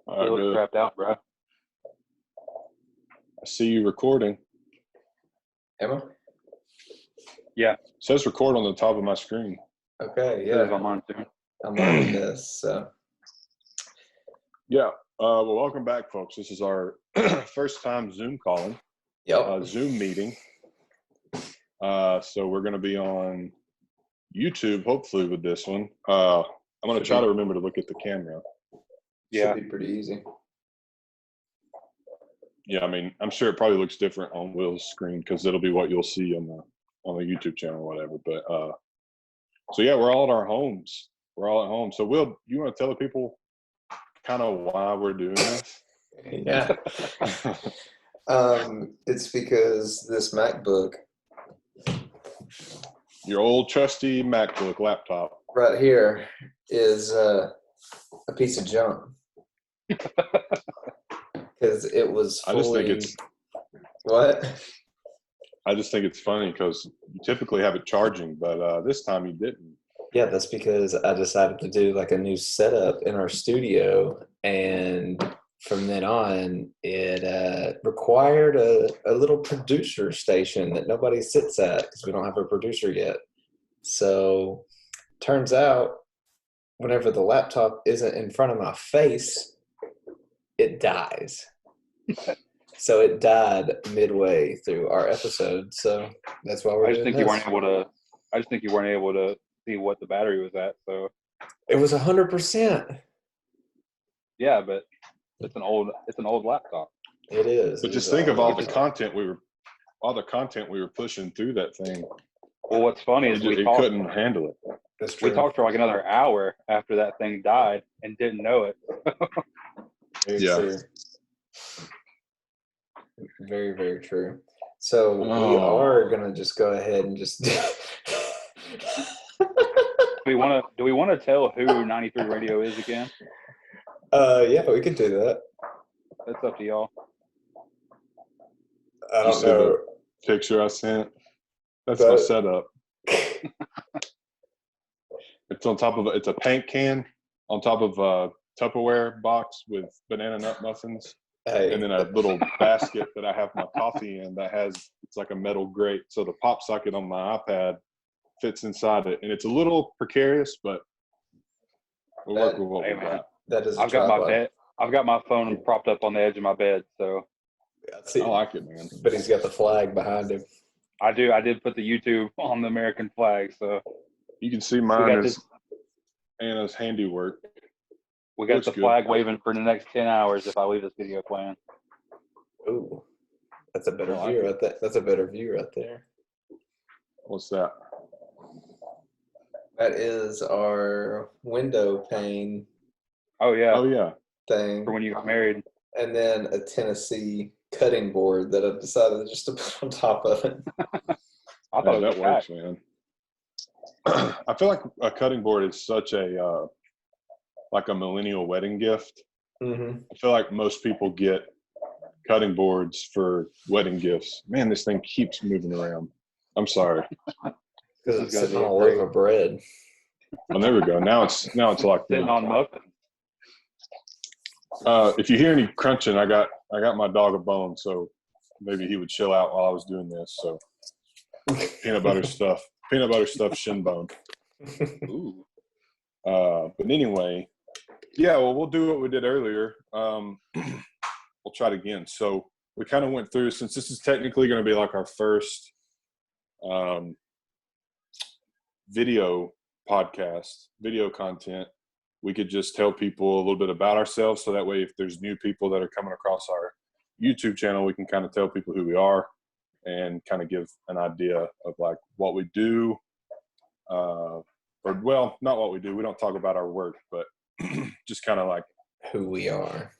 You look strapped out, bro. I see you recording. Emma? Yeah. It says record on the top of my screen. Okay, Yeah. yeah. I'm on too. I'm learning this. So. Yeah. Well, welcome back, folks. This is our first time Zoom calling. Yep. Zoom meeting. So we're going to be on YouTube, hopefully, with this one. I'm going to try to remember to look at the camera. Yeah. Should be pretty easy. Yeah, I mean, I'm sure it probably looks different on Will's screen because it'll be what you'll see on the YouTube channel or whatever. But so yeah, we're all at our homes. We're all at home. So Will, you want to tell the people kind of why we're doing this? Yeah. It's because this MacBook Your old trusty MacBook laptop right here is a piece of junk. Because it was fully... I just think it's funny because you typically have it charging, but this time you didn't. Yeah, that's because I decided to do like a new setup in our studio, and from then on, it required a little producer station that nobody sits at because we don't have a producer yet. So, turns out, whenever the laptop isn't in front of my face, it dies. So it died midway through our episode. So that's why we're doing this. I just think you weren't able to see what the battery was at. So it was 100%. Yeah, but it's an old laptop. It is. But just think of all the content we were pushing through that thing. Well, what's funny is we couldn't handle it. That's true. We talked for like another hour after that thing died and didn't know it. Very true. Very, very true. So we are gonna just go ahead and just. Do we want to tell who 93 Radio is again? Yeah, we could do that. That's up to y'all. I don't know. The picture I sent. That's my setup. It's a paint can on top of a Tupperware box with banana nut muffins. Hey. And then a little basket that I have my coffee in it's like a metal grate. So the pop socket on my iPad fits inside it. And it's a little precarious, but we'll work with what we got. That is I've got my phone propped up on the edge of my bed, so I like it, man. But he's got the flag behind him. I do. I did put the YouTube on the American flag, so you can see mine is Anna's handiwork. We got the flag waving for the next 10 hours if I leave this video playing. Ooh, that's a better view right there. That's a better view right there. What's that? That is our window pane. Oh yeah. Oh yeah. Thing for when you got married. And then a Tennessee cutting board that I've decided just to put on top of it. I thought that works, man. I feel like a cutting board is such a like a millennial wedding gift. Mm-hmm. I feel like most people get cutting boards for wedding gifts. Man, this thing keeps moving around. I'm sorry. Because it's sitting on a loaf of bread. Oh, there we go. Now it's locked in. Sitting on muffins. If you hear any crunching, I got my dog a bone, so maybe he would chill out while I was doing this. So peanut butter stuffed shin bone. Ooh. But anyway, yeah. Well, we'll do what we did earlier. We'll try it again. So we kind of went through, since this is technically going to be like our first video podcast, video content. We could just tell people a little bit about ourselves, so that way if there's new people that are coming across our YouTube channel, we can kind of tell people who we are and kind of give an idea of like what we do. Or well, not what we do. We don't talk about our work, but just kind of like who we are.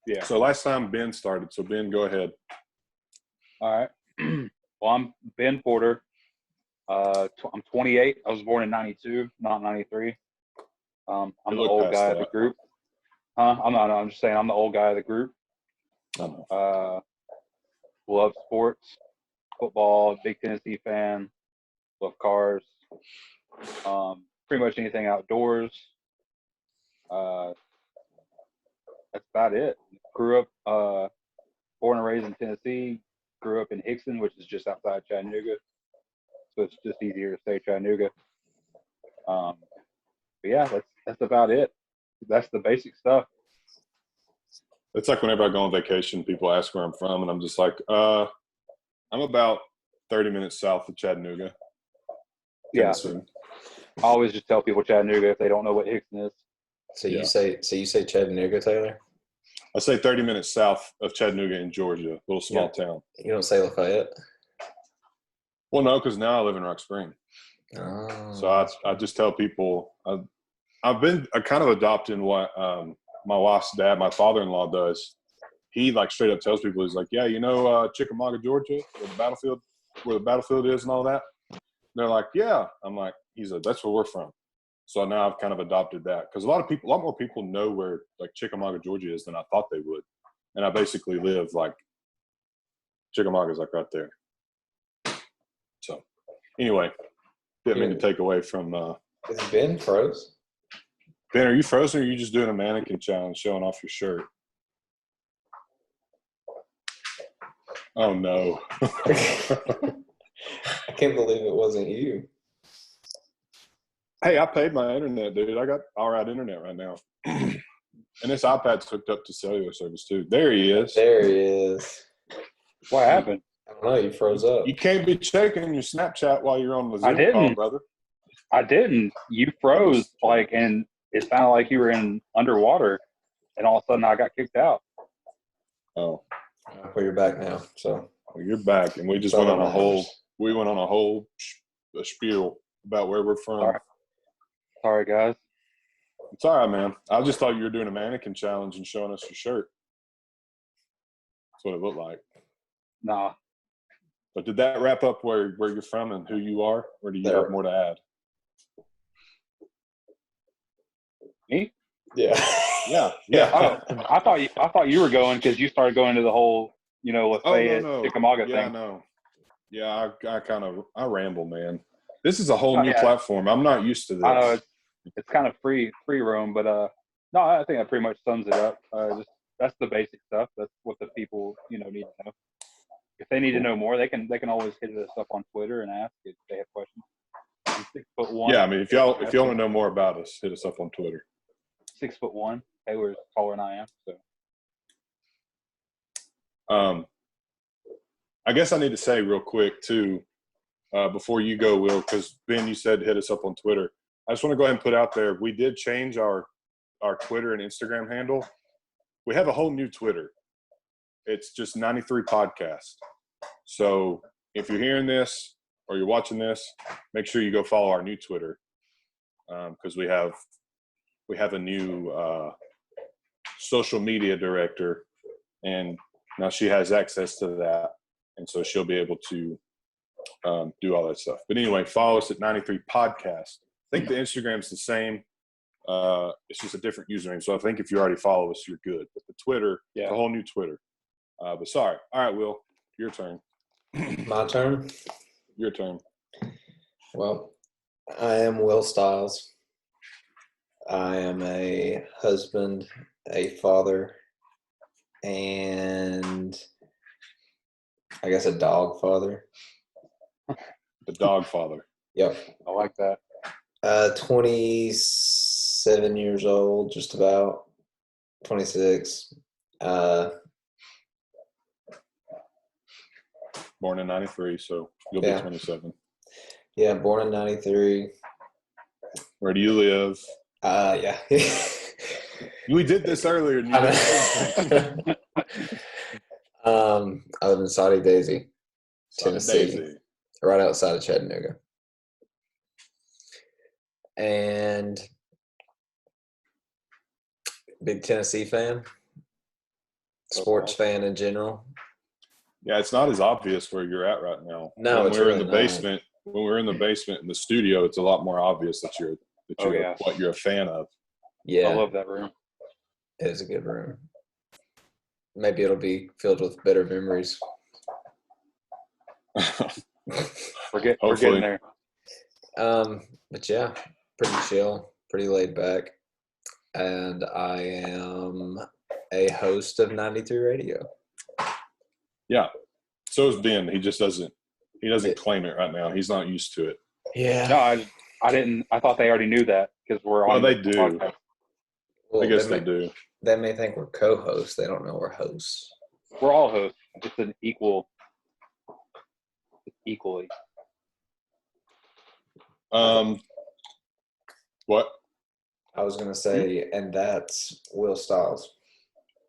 Yeah. So last time Ben started. So Ben, go ahead. All right. Well, I'm Ben Porter. I'm 28. I was born in 92, not 93. I'm the old guy of the group. I'm just saying I'm the old guy of the group. Love sports, football, big Tennessee fan, love cars, pretty much anything outdoors. about it. Grew up, born and raised in Tennessee. Grew up in Hickson, which is just outside Chattanooga. So it's just easier to say Chattanooga. But yeah, that's about it. That's the basic stuff. It's like whenever I go on vacation, people ask where I'm from, and I'm just like, I'm about 30 minutes south of Chattanooga. Tennessee. Yeah. I always just tell people Chattanooga if they don't know what Hickson is. So you say Chattanooga, Taylor? I say 30 minutes south of Chattanooga in Georgia, a little small town. You don't say Lafayette? Well, no, because now I live in Rock Spring. Oh. So I just tell people I kind of adopting what my wife's dad, my father-in-law, does. He like straight up tells people, he's like, yeah, Chickamauga, Georgia, where the battlefield is and all that. And they're like, yeah. I'm like, he's like, that's where we're from. So now I've kind of adopted that because a lot more people know where like Chickamauga, Georgia is than I thought they would. And I basically live like Chickamauga's like right there. So anyway, didn't mean to take away from. Is Ben froze? Ben, are you frozen or are you just doing a mannequin challenge showing off your shirt? Oh, no. I can't believe it wasn't you. Hey, I paid my internet, dude. I got all right internet right now. And this iPad's hooked up to cellular service, too. There he is. There he is. What happened? I don't know. You froze up. You can't be checking your Snapchat while you're on the Zoom call, brother. I didn't. You froze, and it sounded like you were in underwater, and all of a sudden I got kicked out. Oh. Well, you're back now, so. Well, you're back, and we just went on a whole spiel about where we're from. Sorry, guys. It's all right, man. I just thought you were doing a mannequin challenge and showing us your shirt. That's what it looked like. Nah. But did that wrap up where you're from and who you are, or do you have more to add? Me? Yeah. Yeah. Oh, I thought you were going because you started going to the whole, Lafayette, Chickamauga thing. Yeah, no. Yeah, I ramble, man. This is a whole new platform. I'm not used to this. I know it's kind of free roam, but no, I think that pretty much sums it up. That's the basic stuff. That's what the people need to know. If they need to know more, they can always hit us up on Twitter and ask if they have questions. I'm 6'1". Yeah, I mean, if y'all want to know more about us, hit us up on Twitter. 6'1". Taylor's taller than I am, so. I guess I need to say real quick too, before you go, Will, because Ben, you said hit us up on Twitter. I just want to go ahead and put out there, we did change our Twitter and Instagram handle. We have a whole new Twitter. It's just 93 Podcast. So if you're hearing this or you're watching this, make sure you go follow our new Twitter because we have a new social media director, and now she has access to that, and so she'll be able to do all that stuff. But anyway, follow us at 93 Podcast. I think the Instagram's the same. It's just a different username. So I think if you already follow us, you're good. But the Twitter, the whole new Twitter. But sorry. All right, Will, your turn. My turn? Your turn. Well, I am Will Stiles. I am a husband, a father, and I guess a dog father. The dog father. Yep. I like that. 27 years old, just about 26. Born in 93, so you'll be 27. Yeah, born in 93. Where do you live? Yeah. We did this earlier. I live in Saudi Daisy, Tennessee, Daisy. right outside of Chattanooga. And big Tennessee fan, sports fan in general. Yeah, it's not as obvious where you're at right now. No, when it's we're really in the basement. When we're in the basement in the studio, it's a lot more obvious that you're what you're a fan of. Yeah, I love that room. It is a good room. Maybe it'll be filled with better memories. We're getting there. But yeah, pretty chill, pretty laid back, and I am a host of 93 Radio. Yeah. So is Ben. He just doesn't claim it right now. He's not used to it. Yeah. No, I didn't. I thought they already knew that because we're on. Well, they the do. podcast. I guess they do. They may think we're co-hosts. They don't know we're hosts. We're all hosts. It's an equally. What? I was gonna say, and that's Will Styles.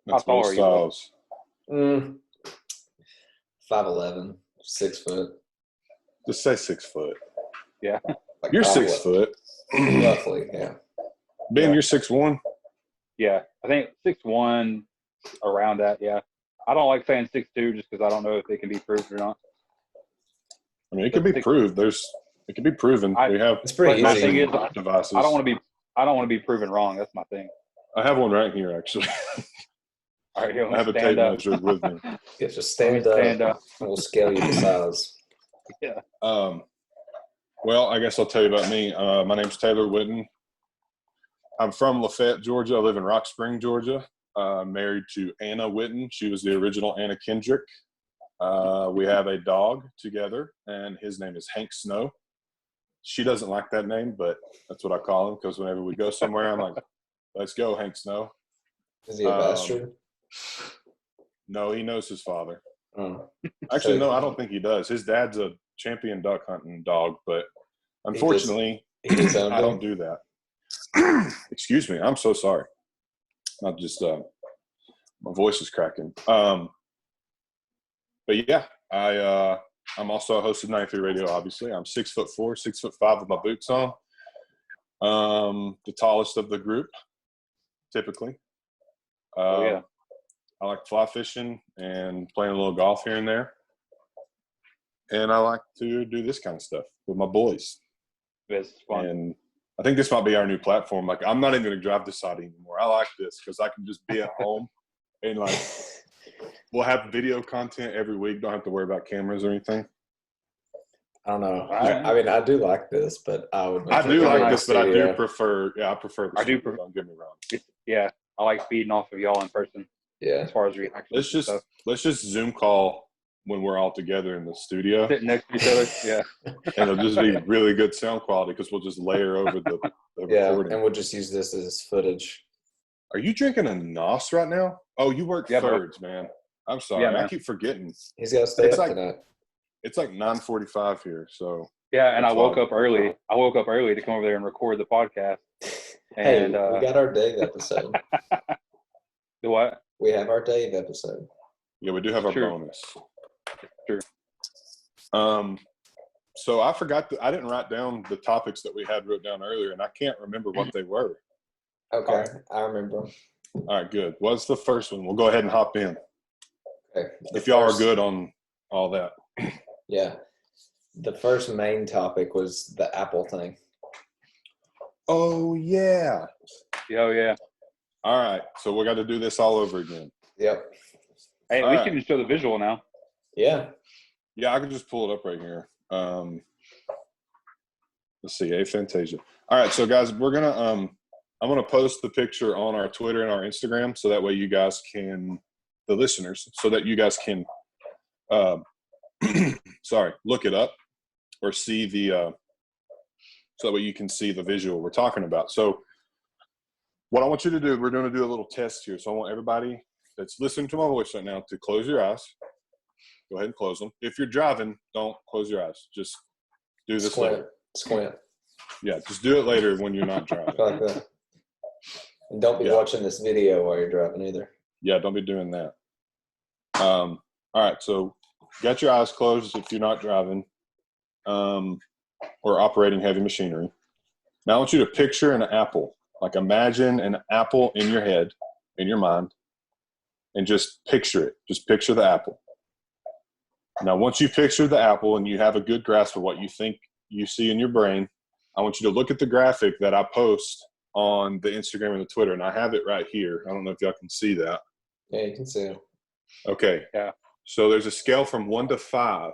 That's How tall Will are you, Styles. 5'11", 6 foot. Just say 6 foot. Yeah. Like You're 6 foot. roughly, yeah. Ben, Yeah. you're 6'1". Yeah, I think 6'1", around that. Yeah, I don't like saying 6'2" just because I don't know if it can be proved or not. I mean, it could be proved. It can be proven. We have. It's pretty My easy. thing is, devices. I don't want to be proven wrong. That's my thing. I have one right here, actually. All right, here, I have a tape measure with me. Yeah, just stand up, and we'll scale you to size. Yeah. Well, I guess I'll tell you about me. My name's Taylor Whitten. I'm from Lafayette, Georgia. I live in Rock Spring, Georgia. Married to Anna Whitten. She was the original Anna Kendrick. We have a dog together, and his name is Hank Snow. She doesn't like that name, but that's what I call him because whenever we go somewhere, I'm like, let's go, Hank Snow. Is he a bastard? No, he knows his father. Oh. Actually, no, I don't think he does. His dad's a champion duck hunting dog, but unfortunately, I don't do that. Excuse me. I'm so sorry. Not just my voice is cracking. But yeah, I'm also a host of 93 Radio. Obviously, I'm 6'4", 6'5" with my boots on. The tallest of the group, typically. Yeah. I like fly fishing and playing a little golf here and there. And I like to do this kind of stuff with my boys. It's fun. And I think this might be our new platform. Like, I'm not even going to drive to Saudi anymore. I like this because I can just be at home and, like, we'll have video content every week. Don't have to worry about cameras or anything. I don't know. I mean, I do like this, but I would. I do like this, but I do studio. prefer. Yeah, I prefer. The studio, don't get me wrong. Yeah, I like feeding off of y'all in person. Yeah. As far as reactions. Let's just Zoom call when we're all together in the studio. Sitting next to each other. Yeah. And it'll just be really good sound quality because we'll just layer over the recording. And we'll just use this as footage. Are you drinking a NOS right now? Oh, you work thirds, man. I'm sorry. Yeah, man. I keep forgetting. He's got to stay up tonight. It's like 9:45 here, so. Yeah, and I woke up early. I woke up early to come over there and record the podcast. And we got our Dave episode. The what? We have our Dave episode. Yeah, we do have our bonus. True. So I forgot I didn't write down the topics that we had wrote down earlier, and I can't remember what they were. Okay, I remember. All right, good. What's the first one? We'll go ahead and hop in. Okay. If y'all are good on all that. Yeah. The first main topic was the Apple thing. Oh, yeah. Oh, yeah. All right. So we got to do this all over again. Yep. Hey, we can show the visual now. Yeah. Yeah, I can just pull it up right here. Let's see. Aphantasia. All right. So, guys, we're going to I'm going to post the picture on our Twitter and our Instagram so that way you guys can, the listeners, so that you guys can, look it up or see the, so that way you can see the visual we're talking about. So what I want you to do, we're going to do a little test here. So I want everybody that's listening to my voice right now to close your eyes. Go ahead and close them. If you're driving, don't close your eyes. Just do this later. Squint. Yeah, just do it later when you're not driving. Like that. And don't be watching this video while you're driving either. Yeah, don't be doing that. All right, so got your eyes closed if you're not driving or operating heavy machinery. Now I want you to picture an apple. Like imagine an apple in your head, in your mind, and just picture it. Just picture the apple. Now, once you picture the apple and you have a good grasp of what you think you see in your brain, I want you to look at the graphic that I post on the Instagram and the Twitter, and I have it right here. I don't know if y'all can see that. Yeah, you can see it. Okay. Yeah. So there's a scale from 1 to 5.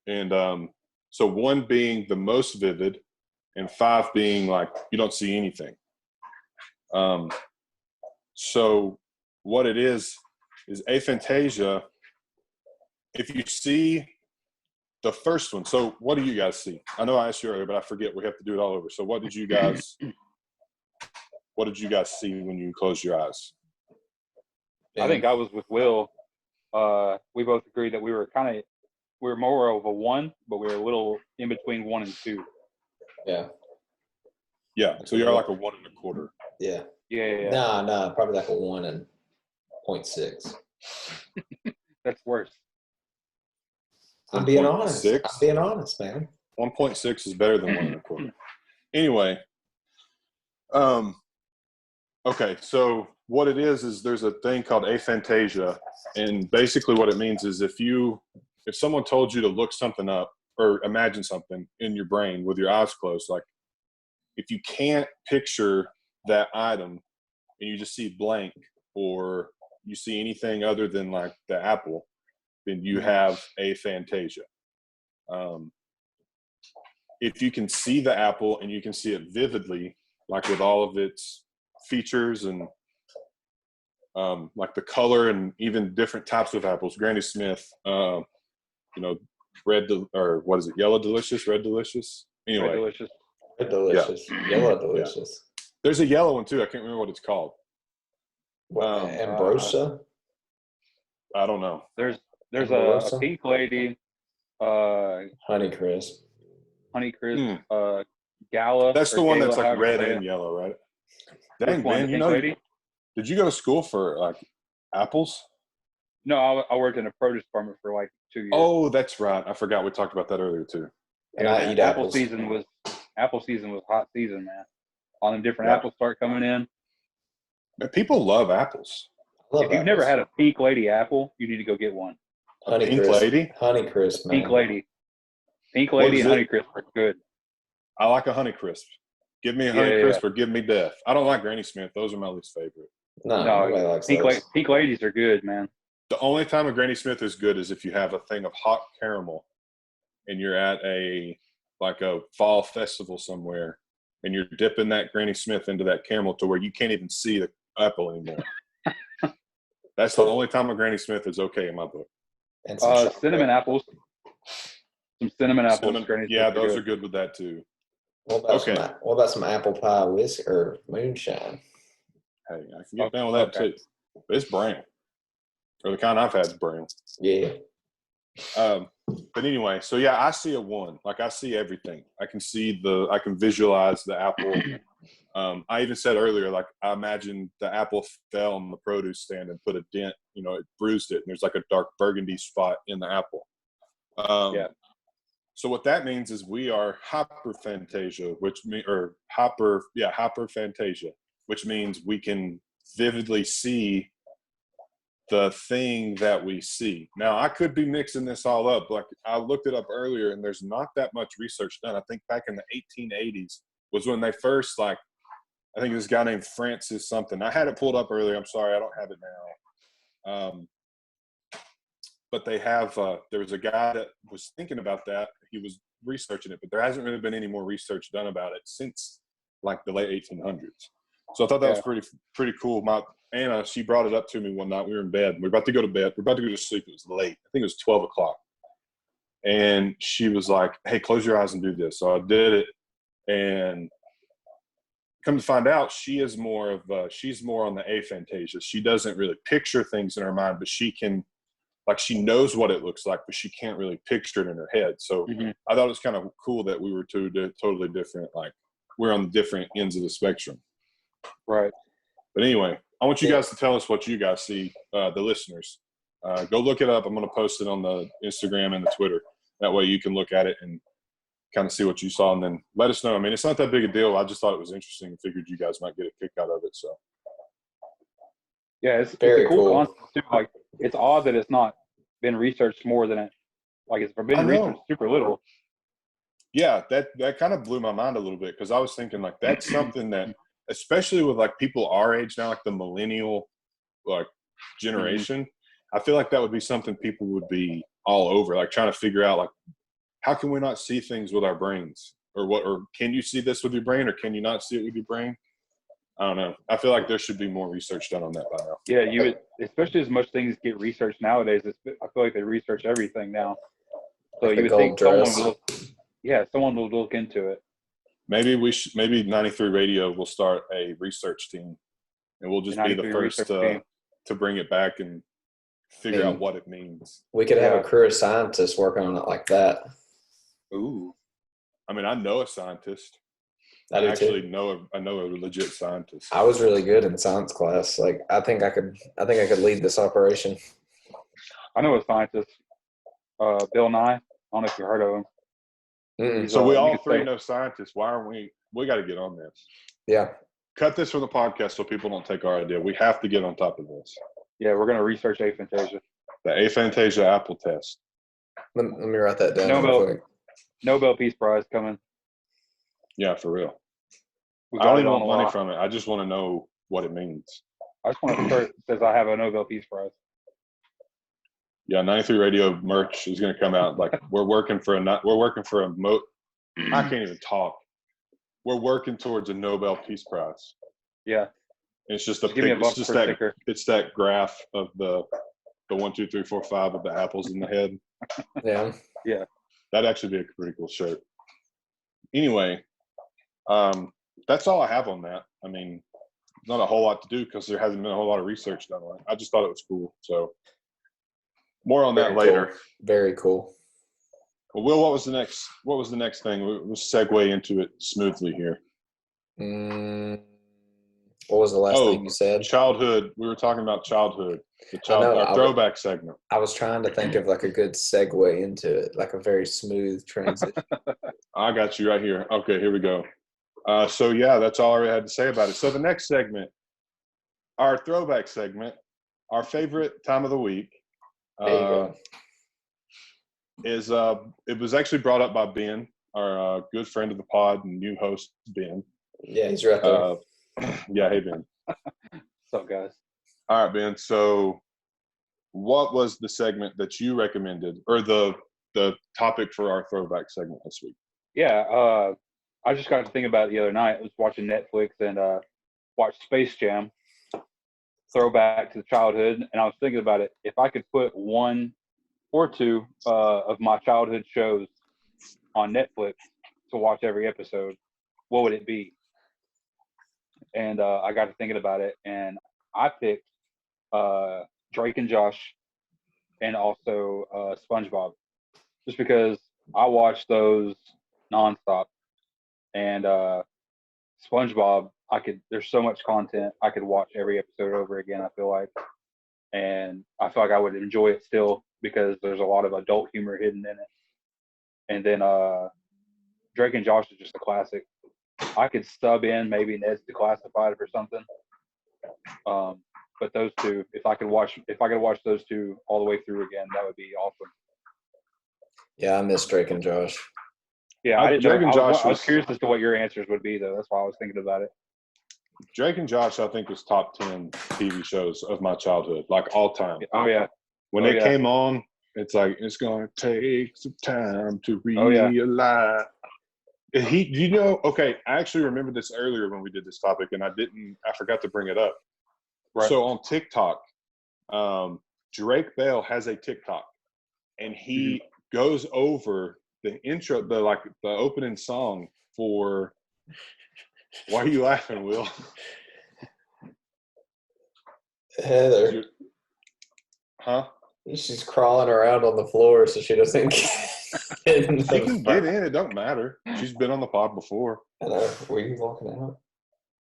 And so 1 being the most vivid and 5 being like you don't see anything. So what it is aphantasia. If you see the first one, so what do you guys see? I know I asked you earlier, but I forget. We have to do it all over. So what did you guys see when you closed your eyes? I think I was with Will. We both agreed that we were more of a 1, but we were a little in between 1 and 2. Yeah. Yeah. So you're like a 1 1/4. Yeah. Yeah. Nah, probably like a 1 and 0.6. That's worse. I'm being 1.6? honest. I'm being honest, man. 1.6 is better than 1 1/4. Anyway, okay, so what it is there's a thing called aphantasia, and basically what it means is if someone told you to look something up or imagine something in your brain with your eyes closed, like if you can't picture that item and you just see blank or you see anything other than like the apple, then you have aphantasia. If you can see the apple and you can see it vividly, like with all of its features and like the color and even different types of apples, Granny Smith, yellow delicious, red delicious. Anyway, Red delicious, yeah. yellow delicious. Yeah. There's a yellow one too. I can't remember what it's called. Ambrosia. I don't know. There's a pink lady. Honeycrisp. Gala. That's the one that's like red and and yellow, right? Dang, man, lady? Did you go to school for like apples? No, I worked in a produce department for like 2 years. Oh, that's right. I forgot we talked about that earlier too. And I eat apple apples. season was hot season, man. All them different apples start coming in. But people love apples. If you've never had a pink lady apple, you need to go get one. Pink lady? Honeycrisp, man. Pink lady and Honeycrisp are good. I like a Honeycrisp. Give me a Honeycrisp or give me death. I don't like Granny Smith. Those are my least favorite. No, nobody likes those. Pink ladies are good, man. The only time a Granny Smith is good is if you have a thing of hot caramel and you're at a fall festival somewhere and you're dipping that Granny Smith into that caramel to where you can't even see the apple anymore. That's the only time a Granny Smith is okay in my book. And cinnamon apples. Some cinnamon apples. Yeah, those are good with that too. What about some apple pie whiskey or moonshine? Hey, I can get down with that too. But it's brown. Or the kind I've had is brown. Yeah. But anyway, so yeah, I see a 1. Like I see everything. I can visualize the apple. I even said earlier, like I imagine the apple fell on the produce stand and put a dent, it bruised it. And there's like a dark burgundy spot in the apple. So what that means is we are hyperphantasia, hyperphantasia, which means we can vividly see the thing that we see. Now, I could be mixing this all up. Like I looked it up earlier, and there's not that much research done. I think back in the 1880s was when they first, I think this guy named Francis something. I had it pulled up earlier. I'm sorry, I don't have it now. But they have, there was a guy that was thinking about that. He was researching it, but there hasn't really been any more research done about it since like the late 1800s. So I thought that was pretty cool. My Anna, she brought it up to me one night. We were in bed. We were about to go to bed. We were about to go to sleep. It was late. I think it was 12 o'clock. And she was like, hey, close your eyes and do this. So I did it. And come to find out, she's more on the aphantasia. She doesn't really picture things in her mind, but she can, she knows what it looks like, but she can't really picture it in her head. So I thought it was kind of cool that we were two totally different, we're on different ends of the spectrum. Right. But anyway, I want you guys to tell us what you guys see, the listeners. Go look it up. I'm going to post it on the Instagram and the Twitter. That way you can look at it and kind of see what you saw and then let us know. I mean, it's not that big a deal. I just thought it was interesting and figured you guys might get a kick out of it. So. Yeah, it's very a cool concept too. It's odd that it's not been researched more than it. It's been researched super little. Yeah, that kind of blew my mind a little bit because I was thinking that's something that, especially with people our age now, the millennial generation, I feel like that would be something people would be all over, trying to figure out how can we not see things with our brains, or can you see this with your brain, or can you not see it with your brain? I don't know. I feel like there should be more research done on that by now. Yeah, you would, especially as much things get researched nowadays. I feel like they research everything now. So Like you the would think gold someone dress. would look, someone will look into it. Maybe maybe 93 Radio will start a research team, and we'll just be the 93 first research team. to bring it back and figure out what it means. We could have Yeah. a crew of scientists working on it like that. Ooh. I mean, I know a scientist. I do actually too. I know a legit scientist. I was really good in science class. Like, I think I could lead this operation. I know a scientist, Bill Nye. I don't know if you heard of him. Mm-mm. So we you all could three say- know scientists. Why aren't we? We got to get on this. Yeah. Cut this from the podcast so people don't take our idea. We have to get on top of this. Yeah, we're gonna research aphantasia. The aphantasia apple test. Let me write that down Nobel- real quick. Nobel Peace Prize coming. Yeah, for real. We I got don't it even on want the money wall. from it. I just want to know what it means. I just want to start. It says I have a Nobel Peace Prize. Yeah, 93 Radio merch is going to come out. Like we're working for a I can't even talk. We're working towards a Nobel Peace Prize. Yeah. It's just Just give me a buck for a sticker. it's that graph of the 1, 2, 3, 4, 5 of the apples in the head. Yeah. That'd actually be a pretty cool shirt. Anyway, that's all I have on that. I mean, not a whole lot to do because there hasn't been a whole lot of research done on it. I just thought it was cool. So more on that Very later. cool. Very cool. Well, Will, what was the next thing? We'll segue into it smoothly here. What was the last thing you said? Childhood. We were talking about childhood. I Throwback segment. I was trying to think of like a good segue into it, like a very smooth transition. I got you right here. Okay, here we go. So yeah, that's all I really had to say about it. So the next segment, our throwback segment, our favorite time of the week, There you go. is it was actually brought up by Ben, our good friend of the pod and new host, Ben. Yeah, he's right there. Yeah, hey Ben. What's up, guys? All right, Ben. So what was the segment that you recommended, or the topic for our throwback segment this week? Yeah, I just got to think about it the other night. I was watching Netflix and watched Space Jam, throwback to childhood, and I was thinking about it. If I could put one or two of my childhood shows on Netflix to watch every episode, what would it be? And I got to thinking about it, and I picked Drake and Josh, and also SpongeBob, just because I watched those nonstop. And SpongeBob, there's so much content I could watch every episode over again, I feel like. And I feel like I would enjoy it still because there's a lot of adult humor hidden in it. And then Drake and Josh is just a classic. I could sub in maybe Ned's Declassified or something. But those two, if I could watch those two all the way through again, that would be awesome. Yeah, I miss Drake and Josh. Yeah, I didn't know. Drake and Josh I was curious as to what your answers would be, though. That's why I was thinking about it. Drake and Josh, I think, was top 10 TV shows of my childhood, like all time. Oh yeah. When they came on, it's like, it's gonna take some time to Oh, yeah. realize. Okay, I actually remember this earlier when we did this topic, and I forgot to bring it up. Right. So on TikTok, Drake Bell has a TikTok, and he goes over the intro, the opening song for. Why are you laughing, Will? Heather, Huh? she's crawling around on the floor so she doesn't get in. She can get in. It don't matter. She's been on the pod before. I know. Were you walking out?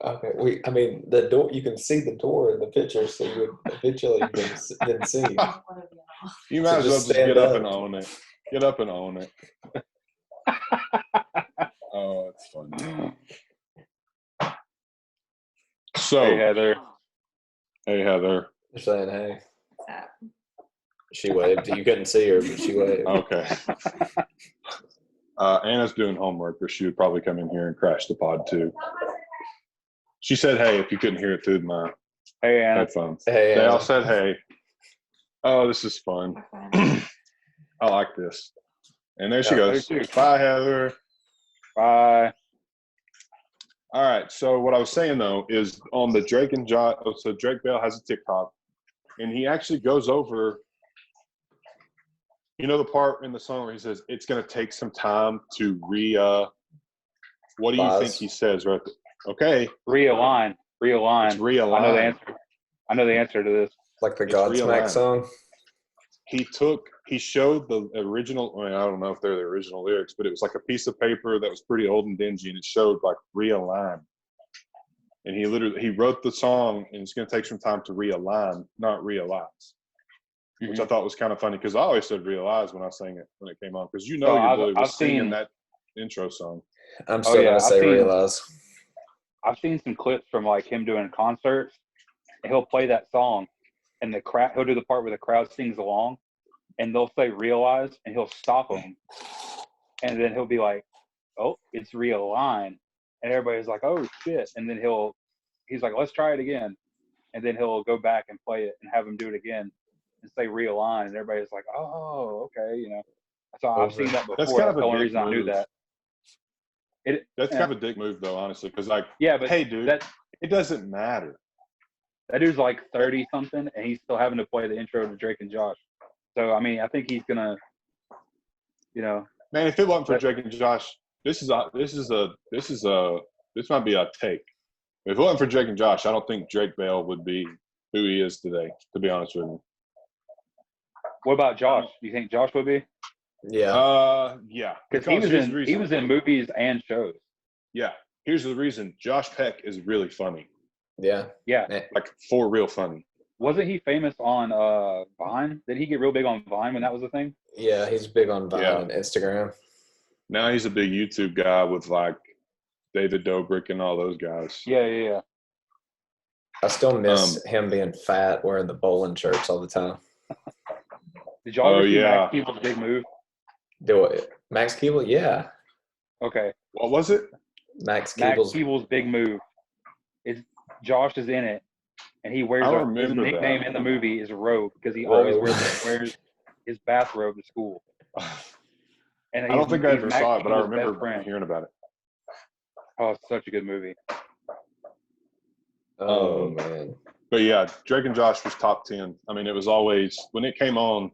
Okay. I mean, the door. You can see the door in the picture, so you would eventually then see. You So might as well just just get stand up up. and own it. Get up and own it. Oh, it's funny. So, Hey, Heather. hey Heather. You're saying, hey. She waved. You couldn't see her, but she waved. Okay. Anna's doing homework, or she would probably come in here and crash the pod too. She said, hey, if you couldn't hear it through my Hey, Anna. headphones. Hey, They all Anna. said, hey. Oh, this is fun. I like this. And there she Yeah, goes. me too. Bye, Heather. Bye. All right. So what I was saying though is on the Drake and Josh. So Drake Bell has a TikTok, and he actually goes over. You know the part in the song where he says it's going to take some time to What do you think he says right there? Okay. Realign. It's realign. I know the answer. I know the answer to this. Like the Godsmack song. He showed the original. I mean, I don't know if they're the original lyrics, but it was like a piece of paper that was pretty old and dingy, and it showed like realign. And he wrote the song, and it's going to take some time to realign, not realize. Which I thought was kind of funny because I always said realize when I sang it when it came on because your boy was singing that intro song. I'm still gonna say realize. I've seen some clips from like him doing concerts. And he'll play that song, and he'll do the part where the crowd sings along, and they'll say realize, and he'll stop them, and then he'll be like, "Oh, it's realign," and everybody's like, "Oh shit!" And then he's like, "Let's try it again," and then he'll go back and play it and have him do it again. And say realign, and everybody's like, "Oh, okay," you know. So I've seen that before. That's kind of the only reason I knew that. That's kind of a dick move, though, honestly, because but hey, dude, it doesn't matter. That dude's like 30 something, and he's still having to play the intro to Drake and Josh. So I mean, I think he's gonna, you know. Man, if it wasn't for Drake and Josh, this might be a take. If it wasn't for Drake and Josh, I don't think Drake Bell would be who he is today. To be honest with you. What about Josh? Do you think Josh would be? Yeah. Yeah. Because he was in movies and shows. Yeah. Here's the reason. Josh Peck is really funny. Yeah. Yeah. Like for real funny. Wasn't he famous on Vine? Did he get real big on Vine when that was a thing? Yeah, he's big on Vine and Instagram. Now he's a big YouTube guy with like David Dobrik and all those guys. Yeah. I still miss him being fat, wearing the bowling shirts all the time. Did y'all ever see Max Keeble's big move? Do it. Max Keeble? Yeah. Okay. What was it? Max Keeble's big move. Josh is in it, and he wears his nickname in the movie is Robe because he always wears his bathrobe to school. And I don't think I ever saw it, but I remember hearing about it. Oh, it's such a good movie. Oh, man. But yeah, Drake and Josh was top 10. I mean, it was always, when it came on,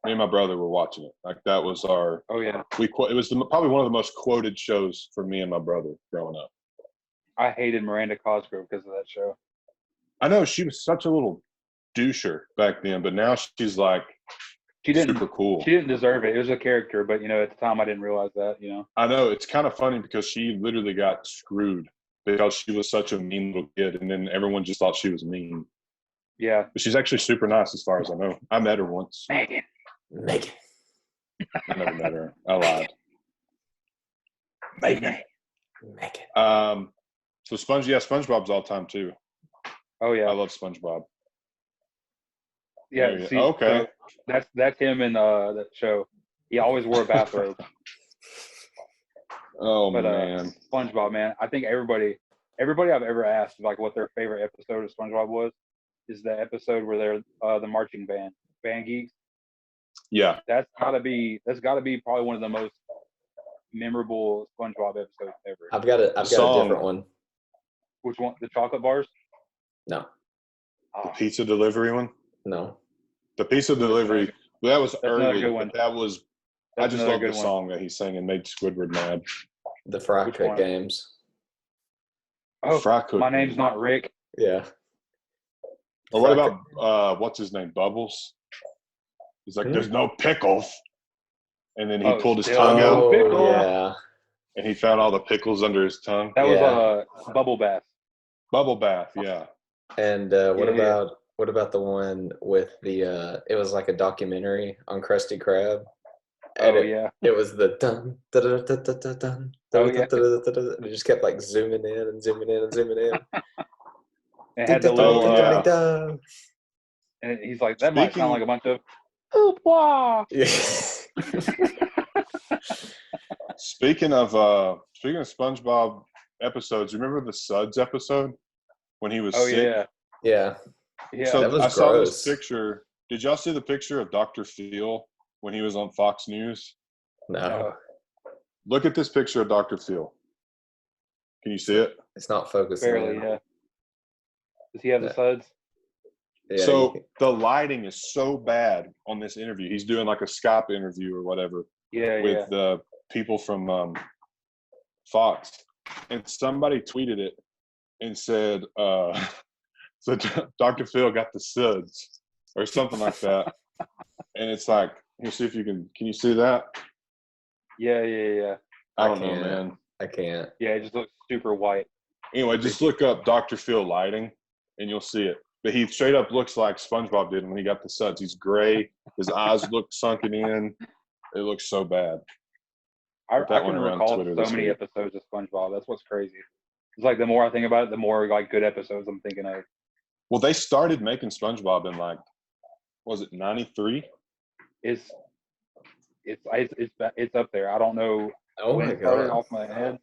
me and my brother were watching it. Like that was our. Oh yeah. It was probably one of the most quoted shows for me and my brother growing up. I hated Miranda Cosgrove because of that show. I know she was such a little doucher back then, but now she's like super cool. She didn't deserve it. It was a character, but you know, at the time I didn't realize that. You know. I know it's kind of funny because she literally got screwed because she was such a mean little kid, and then everyone just thought she was mean. Yeah. But she's actually super nice, as far as I know. I met her once. Megan. I never met her. I lied. Megan. So SpongeBob's all time too. Oh yeah. I love SpongeBob. Yeah. See, okay. So that's him in that show. He always wore a bathrobe. Man. SpongeBob, man. I think everybody I've ever asked like what their favorite episode of SpongeBob was is the episode where they're the marching band geeks. Yeah. That's gotta be probably one of the most memorable SpongeBob episodes ever. I've got a different one. Which one? The chocolate bars? No. The pizza delivery one? No. The pizza delivery. That was early. But that was. I just love the song that he sang and made Squidward mad. The Fry Cook games. Oh, Fry Cook. My name's not Rick. Yeah. Or what about what's his name? Bubbles. He's like, there's no pickles. And then he pulled his tongue out. Yeah. And he found all the pickles under his tongue. That was Bubble Bath. Bubble Bath, yeah. And what about the one with the it was like a documentary on Krusty Krab? And it was the dun dun dun dun dun dun dun. It just kept like zooming in and zooming in and zooming in. It had the little and he's like, that might sound like a bunch of hoopla. Speaking of SpongeBob episodes, remember the Suds episode when he was sick? Yeah. So that was I saw this picture. Did y'all see the picture of Dr. Phil when he was on Fox News? No. Look at this picture of Dr. Phil. Can you see it? It's not focusing. Barely, yeah. Does he have the suds? Yeah, So the lighting is so bad on this interview. He's doing like a Skype interview or whatever with the people from Fox. And somebody tweeted it and said, so Dr. Phil got the suds or something like that. And it's like, you see if you can you see that? Yeah. I don't know, man. I can't. Yeah, it just looks super white. Anyway, just look up Dr. Phil lighting and you'll see it. But he straight up looks like SpongeBob did when he got the suds. He's gray. His eyes look sunken in. It looks so bad. I can recall so many episodes of SpongeBob. That's what's crazy. It's like the more I think about it, the more like good episodes I'm thinking of. Well, they started making SpongeBob in like, was it 93? It's up there. I don't know. Oh when my it started god! off my head.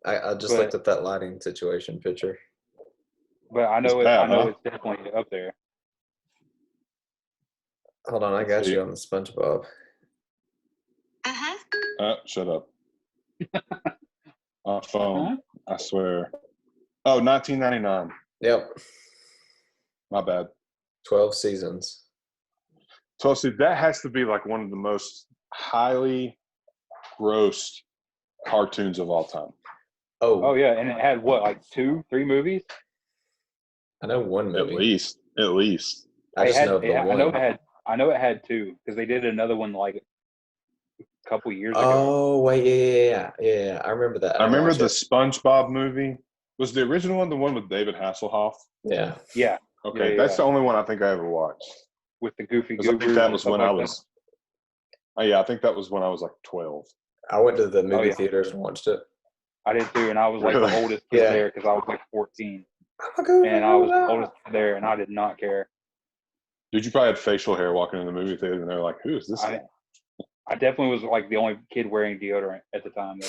I just looked at that lighting situation picture. But I know it's definitely up there. Hold on, I got you on the SpongeBob. Shut up. On phone, I swear. Oh, 1999. Yep. My bad. 12 seasons. So see, that has to be like one of the most highly grossed cartoons of all time. Oh yeah, and it had what, like 2-3 movies? I know one movie. At least. I just know the one. I know it had 2 because they did another one like a couple years ago. Oh wait, yeah. I remember that. I remember the SpongeBob movie. Was the original one the one with David Hasselhoff? Yeah. Yeah. Okay, that's the only one I think I ever watched. With the Goofy Goobers. I think that was when I was. Oh yeah, I think that was when I was like 12. I went to the movie theaters and watched it. I did too, and I was like the oldest kid there because I was like 14, and I was the oldest kid there, and I did not care. Dude, you probably had facial hair walking in the movie theater, and they're like, "Who is this?" I definitely was like the only kid wearing deodorant at the time.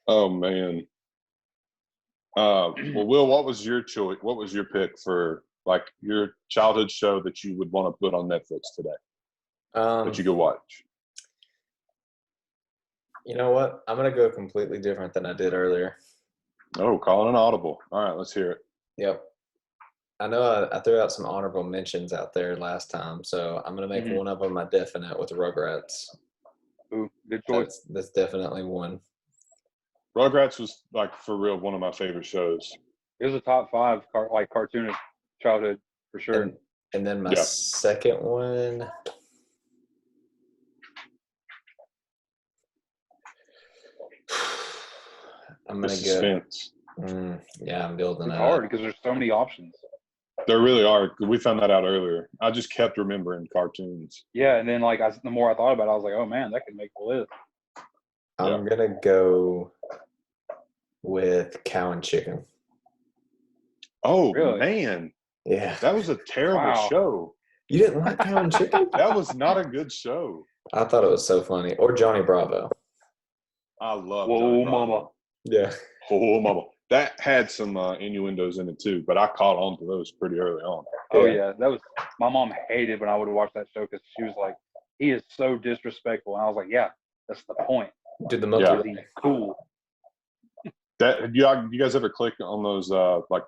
Oh man. Well, Will, what was your choice? What was your pick for like your childhood show that you would want to put on Netflix today that you could watch? You know what? I'm gonna go completely different than I did earlier. Oh, calling an audible. All right, let's hear it. Yep. I know I threw out some honorable mentions out there last time, so I'm gonna make one of them my definite with Rugrats. Ooh, good choice. That's definitely one. Rugrats was like for real one of my favorite shows. It was a top 5 cartoonist childhood for sure. And then my second one. I'm gonna Suspense. Yeah, I'm building. It's hard because there's so many options. There really are. We found that out earlier. I just kept remembering cartoons. Yeah, and then like the more I thought about it, I was like, oh man, that could make the list. I'm gonna go with Cow and Chicken. Oh really? Man, yeah, that was a terrible show. You didn't like Cow and Chicken? That was not a good show. I thought it was so funny. Or Johnny Bravo. I love Whoa, mama. Yeah. Oh, mama. That had some innuendos in it too, but I caught on to those pretty early on. Oh yeah, that was. My mom hated when I would watch that show because she was like, "He is so disrespectful," and I was like, "Yeah, that's the point." Dude, the most he's cool. That you guys ever click on those like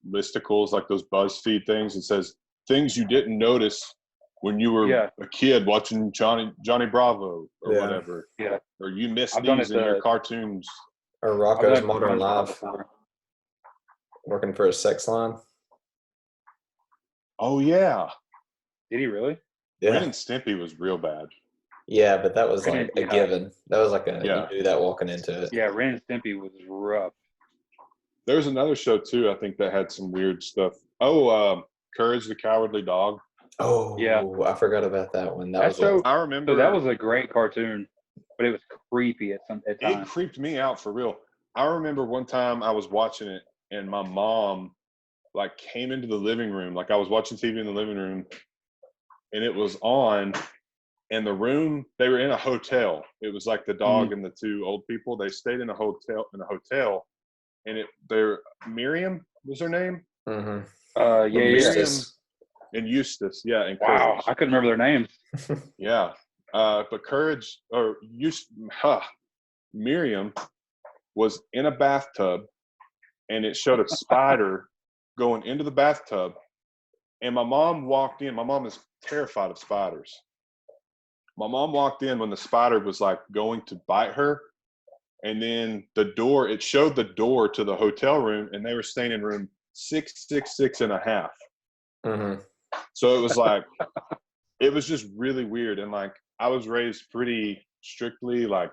listicles, like those BuzzFeed things? It says things you didn't notice when you were a kid watching Johnny Bravo or whatever. Yeah. Or you missed these in your cartoons. Or Rocco's Modern Life. Working for a sex line. Oh yeah. Did he really? Yeah. Ren and Stimpy was real bad. Yeah, but that was like a given. That was like you knew that walking into it. Yeah, Ren and Stimpy was rough. There was another show too, I think, that had some weird stuff. Oh, Courage the Cowardly Dog. Oh yeah, I forgot about that one. That was I remember. So that was a great cartoon, but it was creepy at times. It creeped me out for real. I remember one time I was watching it and my mom like came into the living room. Like I was watching TV in the living room and it was on, and the room, they were in a hotel. It was like the dog and the 2 old people. They stayed in a hotel and Miriam was her name? Mm-hmm. Miriam and Eustace. Yeah. And wow, I couldn't remember their names. Yeah. But Courage or Miriam was in a bathtub, and it showed a spider going into the bathtub. And my mom walked in. My mom is terrified of spiders. My mom walked in when the spider was like going to bite her. And then it showed the door to the hotel room, and they were staying in room 666 and a half. Mm-hmm. So it was like, it was just really weird. And like, I was raised pretty strictly, like,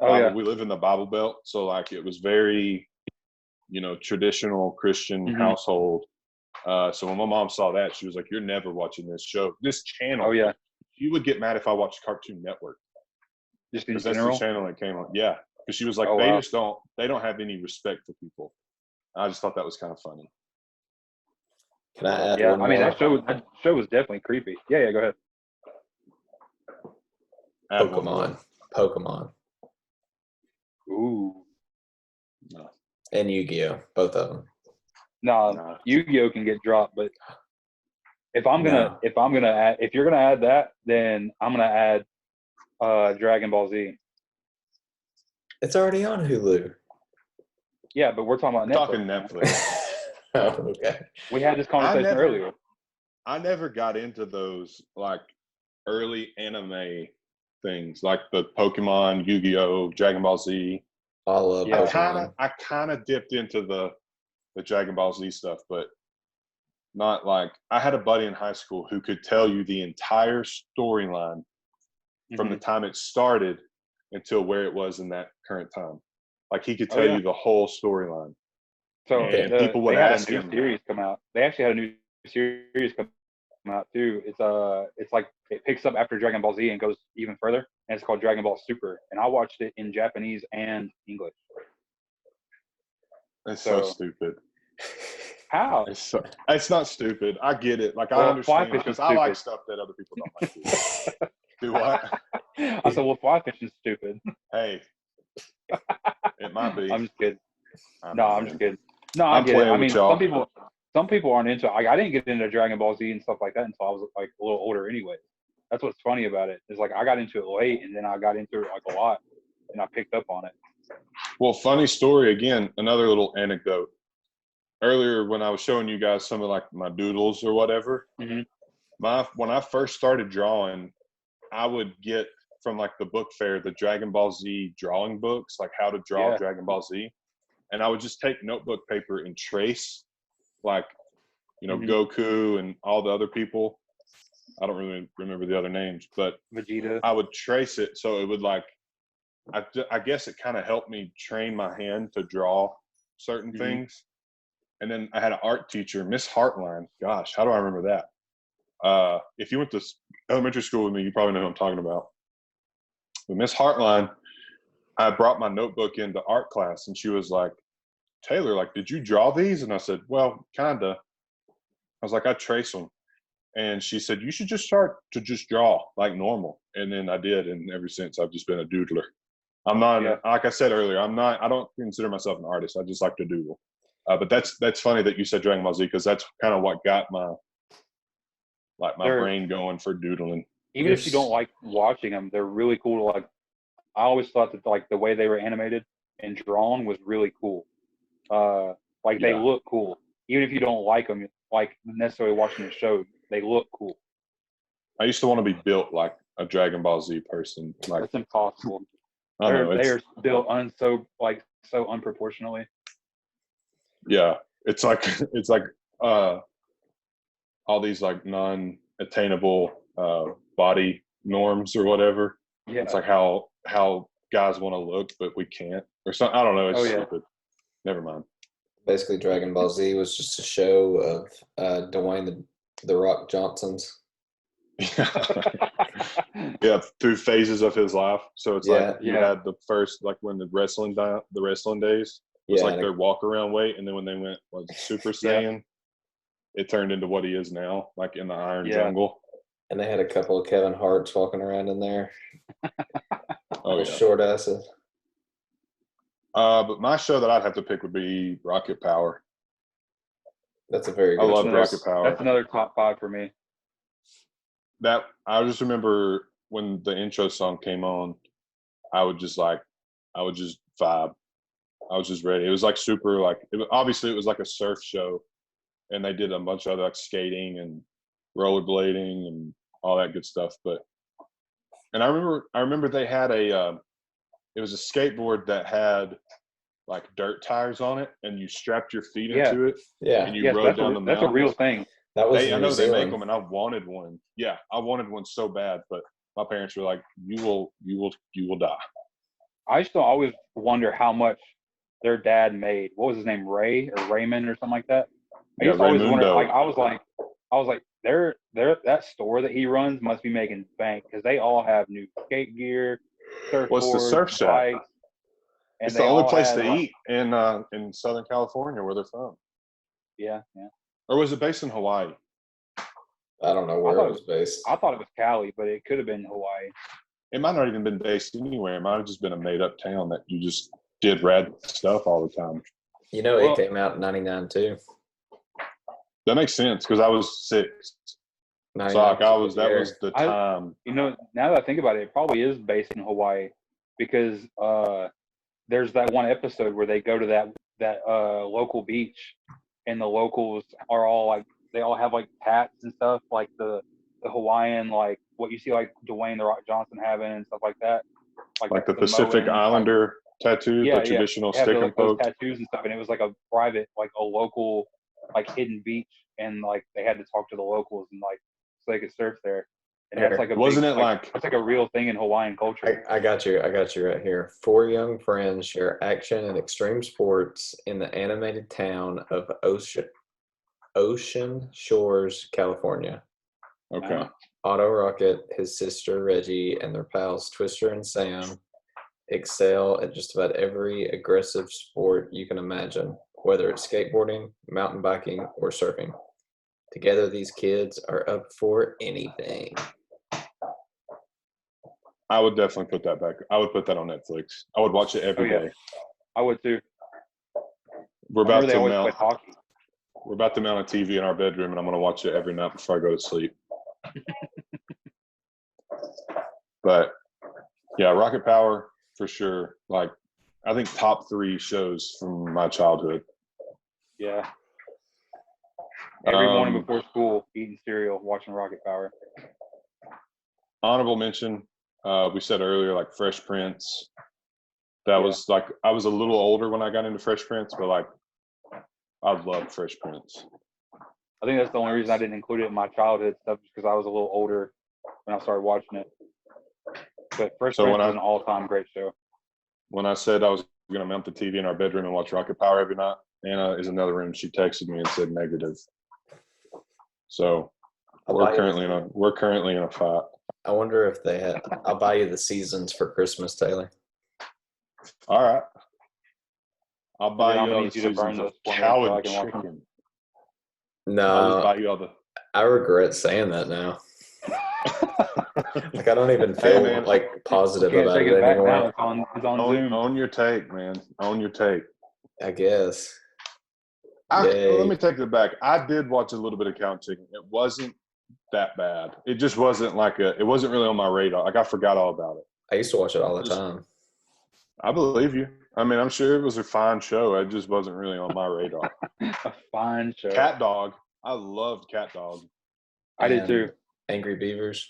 we live in the Bible Belt. So like, it was very, traditional Christian household. So when my mom saw that, she was like, "You're never watching this channel." Oh yeah. She would get mad if I watched Cartoon Network. Just in Because general. that's the channel that came on. Yeah. Because she was like, they don't have any respect for people. I just thought that was kind of funny. Can I add yeah, one I mean, more? that show was definitely creepy. Yeah, go ahead. Pokemon. Ooh. No. And Yu-Gi-Oh! Both of them. No, Yu-Gi-Oh! Can get dropped, but if you're gonna add that, then I'm gonna add Dragon Ball Z. It's already on Hulu. Yeah, but we're talking about Netflix. Talking Netflix. Oh, okay. We had this conversation earlier. I never got into those like early anime things, like the Pokemon, Yu-Gi-Oh!, Dragon Ball Z. All of Pokemon. I kind of dipped into the Dragon Ball Z stuff, but not like, I had a buddy in high school who could tell you the entire storyline from the time it started until where it was in that current time. Like he could tell you the whole storyline. So people would ask him. Series come out. They actually had a new series come out too. It's like it picks up after Dragon Ball Z and goes even further, and it's called Dragon Ball Super. And I watched it in Japanese and English. It's so stupid. How? It's not stupid. I get it. Like, I understand because I like stuff that other people don't like too. Do what? I said, well, fly fishing is stupid. Hey, it might be. I'm just kidding. I'm just kidding. No, I I'm get it. playing I mean, with some people aren't into it. I didn't get into Dragon Ball Z and stuff like that until I was like a little older anyway. That's what's funny about it. Is like I got into it late, and then I got into it like a lot, and I picked up on it. Well, funny story again, another little anecdote. Earlier when I was showing you guys some of like my doodles or whatever, when I first started drawing, I would get from like the book fair, the Dragon Ball Z drawing books, like how to draw Dragon Ball Z. And I would just take notebook paper and trace like, Goku and all the other people. I don't really remember the other names, but Vegeta. I would trace it. So it would like, I guess it kind of helped me train my hand to draw certain things. And then I had an art teacher, Miss Hartline. Gosh, how do I remember that? If you went to elementary school with me, you probably know who I'm talking about. But Miss Hartline, I brought my notebook into art class, and she was like, "Taylor, like, did you draw these?" And I said, "Well, kinda." I was like, "I trace them." And she said, "You should just start to just draw like normal." And then I did, and ever since I've just been a doodler. I'm not, like I said earlier, I don't consider myself an artist. I just like to doodle. But that's funny that you said Dragon Ball Z, because that's kind of what got my brain going for doodling. Even if you don't like watching them, they're really cool to like. I always thought that like the way they were animated and drawn was really cool. They look cool, even if you don't like them, like necessarily watching the show. They look cool. I used to want to be built like a Dragon Ball Z person. Like, it's impossible. They are built so unproportionally. Yeah, it's like all these like non-attainable body norms or whatever. Yeah, it's like how guys want to look, but we can't, or something. I don't know. It's stupid. Never mind. Basically, Dragon Ball Z was just a show of Dwayne the Rock Johnson's. Yeah, through phases of his life. So it's like you had the first, like when the wrestling days was like their walk around weight, and then when they went Super Saiyan, it turned into what he is now, like in the Iron Jungle. And they had a couple of Kevin Harts walking around in there. Short asses. But my show that I'd have to pick would be Rocket Power. That's a very good I love Rocket Power. That's another top 5 for me. That I just remember when the intro song came on, I would just vibe. I was just ready. It was like super like obviously it was like a surf show, and they did a bunch of other like skating and rollerblading and all that good stuff. And I remember they had it was a skateboard that had like dirt tires on it, and you strapped your feet into it, and you rode down the mountain. That's a real thing. That was I know they make them, and I wanted one. Yeah, I wanted one so bad, but my parents were like, "You will die." I used to always wonder how much their dad made. What was his name, Ray or Raymond or something like that? I used to always wonder. Like I was like, that store that he runs must be making bank because they all have new skate gear, surfboards, What's the Surf Shack? bikes, and it's the only place to eat in Southern California where they're from. Yeah. Or was it based in Hawaii? I don't know where it was based. I thought it was Cali, but it could have been Hawaii. It might not even been based anywhere. It might have just been a made-up town that you just did rad stuff all the time. It came out in '99 too. That makes sense because I was 6. So like that was the time. Now that I think about it, it probably is based in Hawaii because there's that one episode where they go to that local beach, and the locals are all like, they all have like hats and stuff, like the Hawaiian, like what you see like Dwayne The Rock Johnson having and stuff like that. Like the Pacific Islander tattoos, the traditional stick and poke tattoos and stuff. And it was like a private, like a local, like hidden beach, and like they had to talk to the locals and like so they could surf there. And that's like it's like a real thing in Hawaiian culture. I got you right here. 4 young friends share action and extreme sports in the animated town of Ocean Shores, California. Okay. Otto Rocket, his sister Reggie, and their pals Twister and Sam excel at just about every aggressive sport you can imagine, whether it's skateboarding, mountain biking, or surfing. Together, these kids are up for anything. I would definitely put that back. I would put that on Netflix. I would watch it every day. I would too. We're about to mount a TV in our bedroom, and I'm going to watch it every night before I go to sleep. But yeah, Rocket Power for sure. Like, I think top 3 shows from my childhood. Yeah. Every morning before school, eating cereal, watching Rocket Power. Honorable mention, we said earlier, like Fresh Prince. That was like, I was a little older when I got into Fresh Prince, but like, I loved Fresh Prince. I think that's the only reason I didn't include it in my childhood stuff, because I was a little older when I started watching it. But Fresh Prince is an all-time great show. When I said I was going to mount the TV in our bedroom and watch Rocket Power every night, Anna is in another room. She texted me and said negative. So we're currently in a fight. I wonder if they had. I'll buy you the seasons for Christmas, Taylor. All right. I'll buy you all the seasons of cow and chicken. No, I'll just buy you all the. I regret saying that now. Like, I don't even feel like positive about it anymore. It's on Zoom. Own your take, man. Own your take. I guess. Let me take it back. I did watch a little bit of Cow and Chicken. It wasn't that bad. It just wasn't it wasn't really on my radar. Like, I forgot all about it. I used to watch it all the time. I believe you. I mean, I'm sure it was a fine show. It just wasn't really on my radar. A fine show. Cat Dog. I loved Cat Dog. I did too. Angry Beavers.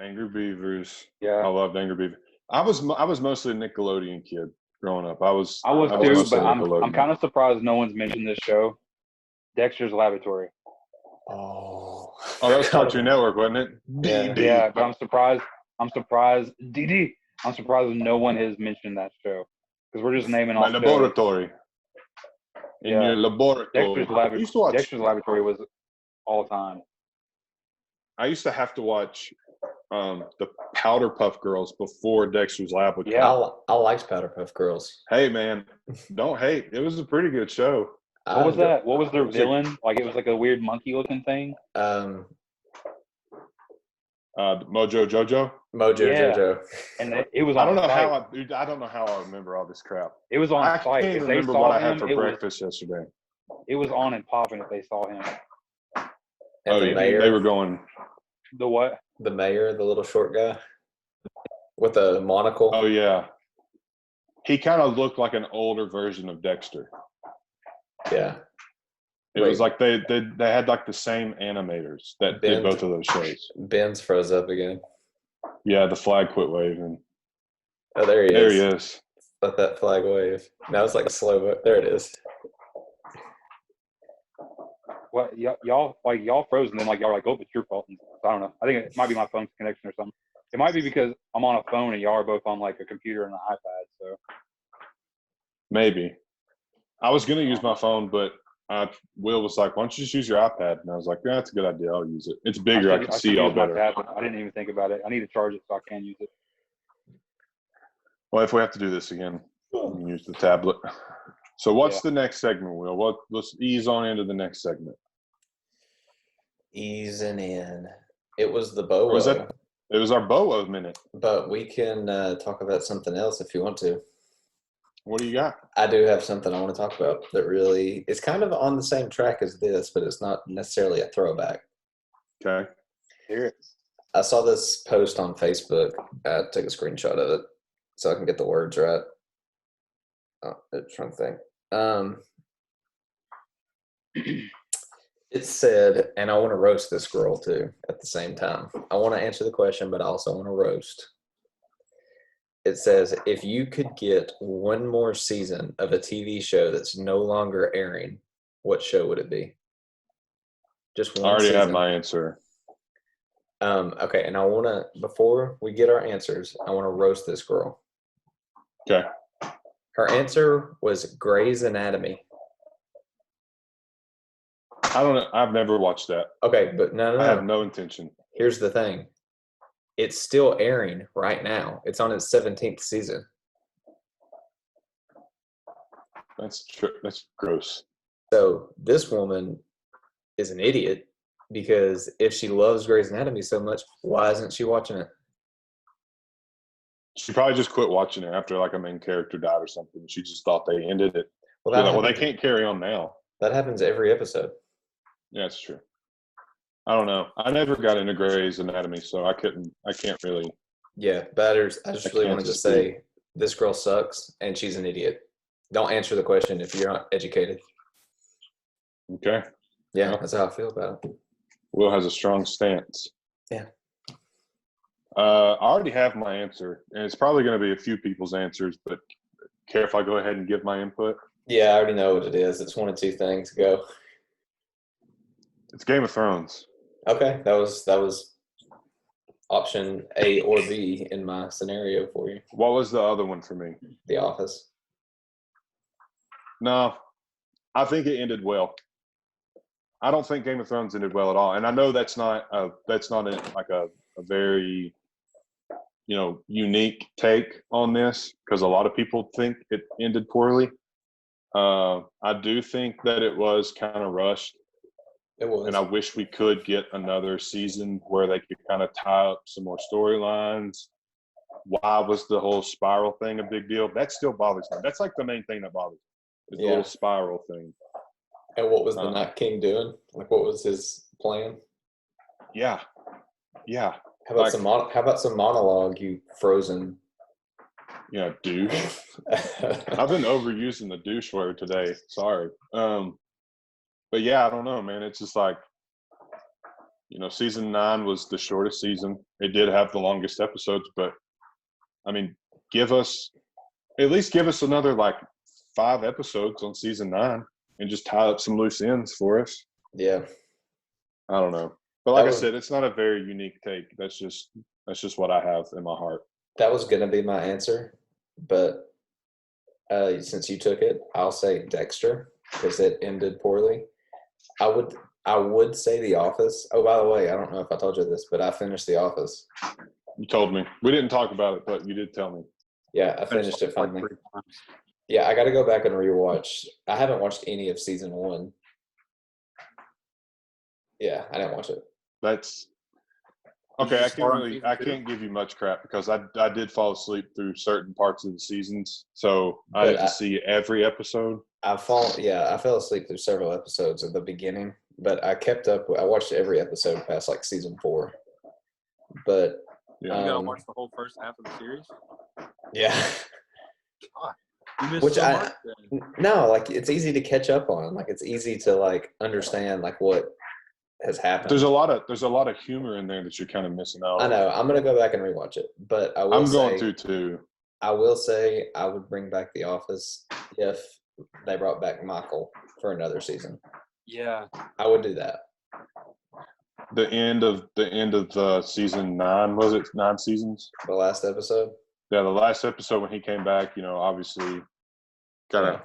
Angry Beavers. Yeah. I loved Angry Beavers. I was mostly a Nickelodeon kid growing up. I was too, but I'm kind of surprised no one's mentioned this show, Dexter's Laboratory. Oh, that was Cartoon Network, wasn't it? Yeah, but I'm surprised. DD. I'm surprised no one has mentioned that show, because we're just naming all. My laboratory. In your laboratory. Dexter's Laboratory was all time. I used to have to watch the Powder Puff Girls before Dexter's Lab. Yeah, I liked Powder Puff Girls. Hey, man, don't hate. It was a pretty good show. What was that? What was their villain? Like, it was like a weird monkey-looking thing. Mojo Jojo. Jojo. And it was. I don't know how I remember all this crap. It was on site. I can't remember what I had for breakfast yesterday. It was on and popping if they saw him. Oh, yeah, they were going. The what? The mayor, the little short guy with a monocle. Oh yeah, he kind of looked like an older version of Dexter. Yeah. It was like they had like the same animators that did both of those shows. Ben's froze up again. Yeah, the flag quit waving. Oh, there he is. There he is. Let that flag wave. Now it's like slow. There it is. What y'all froze and then like y'all were like, oh, it's your fault. I don't know. I think it might be my phone's connection or something. It might be because I'm on a phone and y'all are both on like a computer and an iPad. So maybe. I was gonna use my phone, but Will was like, "Why don't you just use your iPad?" And I was like, "Yeah, that's a good idea. I'll use it. It's bigger. I can see y'all better." I didn't even think about it. I need to charge it so I can use it. Well, if we have to do this again, we can use the tablet. So what's the next segment, Will? Let's ease on into the next segment. Easing in. It was the BOWO. It was our BOWO minute. But we can talk about something else if you want to. What do you got? I do have something I want to talk about that really is kind of on the same track as this, but it's not necessarily a throwback. Okay. Hear it. I saw this post on Facebook. I took a screenshot of it so I can get the words right. Oh, I'm trying to think. It said, and I want to roast this girl too at the same time. I want to answer the question, but I also want to roast. It says, if you could get one more season of a TV show that's no longer airing, what show would it be? Just one I already season. have my answer. Okay, and I want to, before we get our answers, I want to roast this girl. Okay. Her answer was Grey's Anatomy. I don't know. I've never watched that. Okay, but no. I have no intention. Here's the thing. It's still airing right now. It's on its 17th season. That's true. That's gross. So this woman is an idiot because if she loves Grey's Anatomy so much, why isn't she watching it? She probably just quit watching it after like a main character died or something. She just thought they ended it. Well, they can't carry on now. That happens every episode. Yeah, that's true. I don't know. I never got into Grey's Anatomy, so I can't really. Yeah, but I just really wanted to say this girl sucks and she's an idiot. Don't answer the question if you're not educated. Okay. Yeah, that's how I feel about it. Will has a strong stance. Yeah. I already have my answer, and it's probably going to be a few people's answers, but care if I go ahead and give my input? Yeah, I already know what it is. It's one of two things. Go. It's Game of Thrones. Okay, that was option A or B in my scenario for you. What was the other one for me? The Office. No, I think it ended well. I don't think Game of Thrones ended well at all, and I know that's not a very unique take on this because a lot of people think it ended poorly. I do think that it was kind of rushed. It was. And I wish we could get another season where they could kind of tie up some more storylines. Why was the whole spiral thing a big deal? That still bothers me. That's like the main thing that bothers me, is the little spiral thing. And what was the Night King doing? Like, what was his plan? Yeah. How about some monologue, you frozen? Yeah, douche. I've been overusing the douche word today. Sorry. But yeah, I don't know, man. It's just like, season 9 was the shortest season. It did have the longest episodes, but I mean, at least give us another like 5 episodes on season 9 and just tie up some loose ends for us. Yeah. I don't know. But like I said, it's not a very unique take. That's just what I have in my heart. That was going to be my answer, but since you took it, I'll say Dexter because it ended poorly. I would say The Office. Oh, by the way, I don't know if I told you this, but I finished The Office. You told me. We didn't talk about it, but you did tell me. Yeah, I finished it finally. Yeah, I got to go back and rewatch. I haven't watched any of season 1. Yeah, I didn't watch it. That's okay. I can't give you much crap because I did fall asleep through certain parts of the seasons, so I didn't see every episode. I fell asleep through several episodes at the beginning, but I kept up. I watched every episode past like season 4. But Yeah. You gotta watch the whole first half of the series. yeah. God, you missed Which so much. Then. No, like it's easy to catch up on. Like it's easy to like understand like what has happened. There's a lot of humor in there that you're kind of missing out I on. know. I'm gonna go back and rewatch it, but I'm going to too. I will say I would bring back The Office if they brought back Michael for another season. Yeah, I would do that. The end of season 9, was it 9 seasons? The last episode. Yeah, the last episode when he came back, obviously kind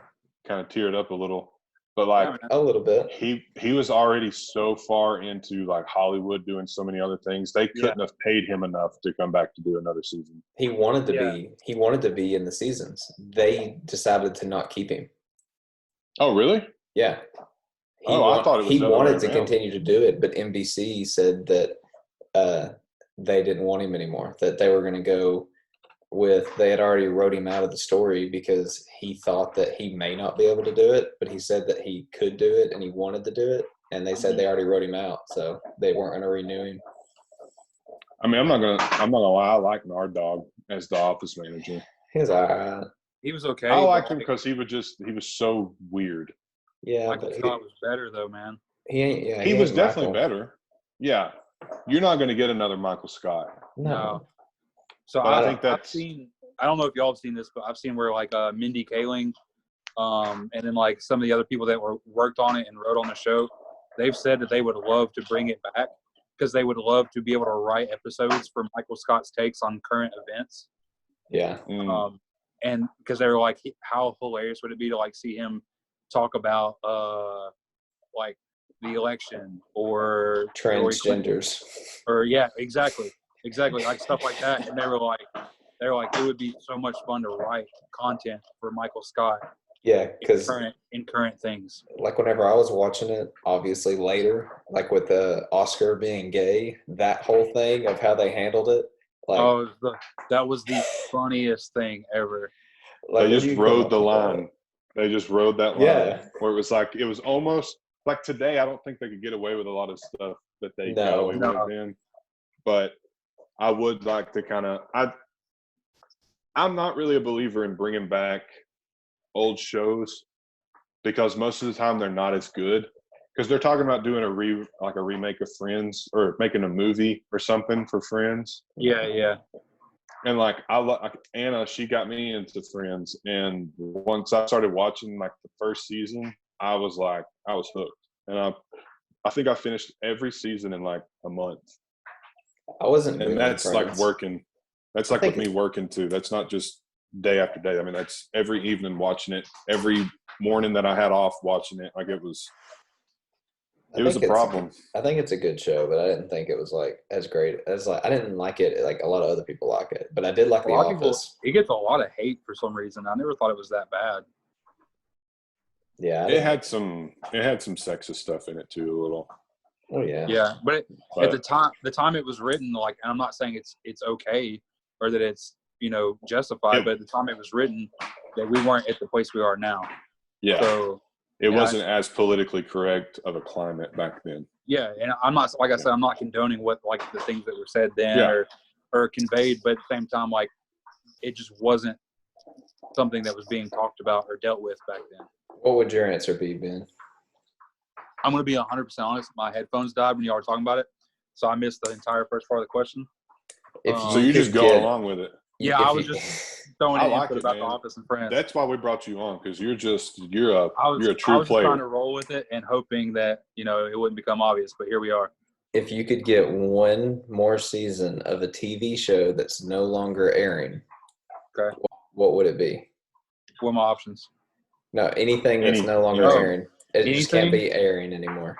of teared up a little. But like a little bit. He was already so far into like Hollywood doing so many other things. They couldn't have paid him enough to come back to do another season. He wanted to be in the seasons. They decided to not keep him. Oh, really? Yeah. I thought it was he wanted to around. continue to do it, but NBC said that they didn't want him anymore. That they were going to go with, they had already wrote him out of the story because he thought that he may not be able to do it, but he said that he could do it and he wanted to do it. And they said they already wrote him out, so they weren't going to renew him. I mean, I'm not gonna lie. I like Nard Dog as the office manager. He was all right. he was okay. I liked him because he was so weird. Yeah, Michael Scott was better though, man. He was ain't definitely Michael. better. Yeah, you're not going to get another Michael Scott. No. So I think I've seen. I don't know if y'all have seen this, but I've seen where like Mindy Kaling, and then like some of the other people that worked on it and wrote on the show, they've said that they would love to bring it back because they would love to be able to write episodes for Michael Scott's takes on current events. Yeah. And because they were like, how hilarious would it be to like see him talk about like the election or Transgenders. or exactly like stuff like that. And they were like it would be so much fun to write content for Michael Scott. Yeah, because in current things. Like whenever I was watching it, obviously later, like with the Oscar being gay, that whole thing of how they handled it. Like, that was the funniest thing ever. Like, they just rode the line. They just rode that line. Yeah. Where it was almost like today. I don't think they could get away with a lot of stuff that they got away with then. But I would like to I'm not really a believer in bringing back old shows because most of the time they're not as good, because they're talking about doing a remake of Friends or making a movie or something for Friends. Yeah. And like Anna, she got me into Friends, and once I started watching like the first season, I was hooked, and I think I finished every season in like a month. I wasn't, and that's like working. That's like with me working too. That's not just day after day. I mean, that's every evening watching it, every morning that I had off watching it. Like it was a problem. I think it's a good show, but I didn't think it was like as great as like, I didn't like it like a lot of other people like it, but I did like The Office. It gets a lot of hate for some reason. I never thought it was that bad. Yeah. It had some sexist stuff in it too, a little. Oh yeah. Yeah, but at the time it was written, like, and I'm not saying it's okay or that it's justified, but at the time it was written, that we weren't at the place we are now. Yeah. So it wasn't as politically correct of a climate back then. Yeah, and I'm not, like I said, I'm not condoning what like the things that were said then or conveyed, but at the same time, like it just wasn't something that was being talked about or dealt with back then. What would your answer be, Ben? I'm going to be 100% honest. My headphones died when y'all were talking about it, so I missed the entire first part of the question. So you just go along with it. Yeah, I was just throwing in input about The Office and Friends. That's why we brought you on, because you're a true player. I was just trying to roll with it and hoping that it wouldn't become obvious, but here we are. If you could get one more season of a TV show that's no longer airing, okay, what would it be? What are my options? No, anything that's no longer airing. It just can't be airing anymore.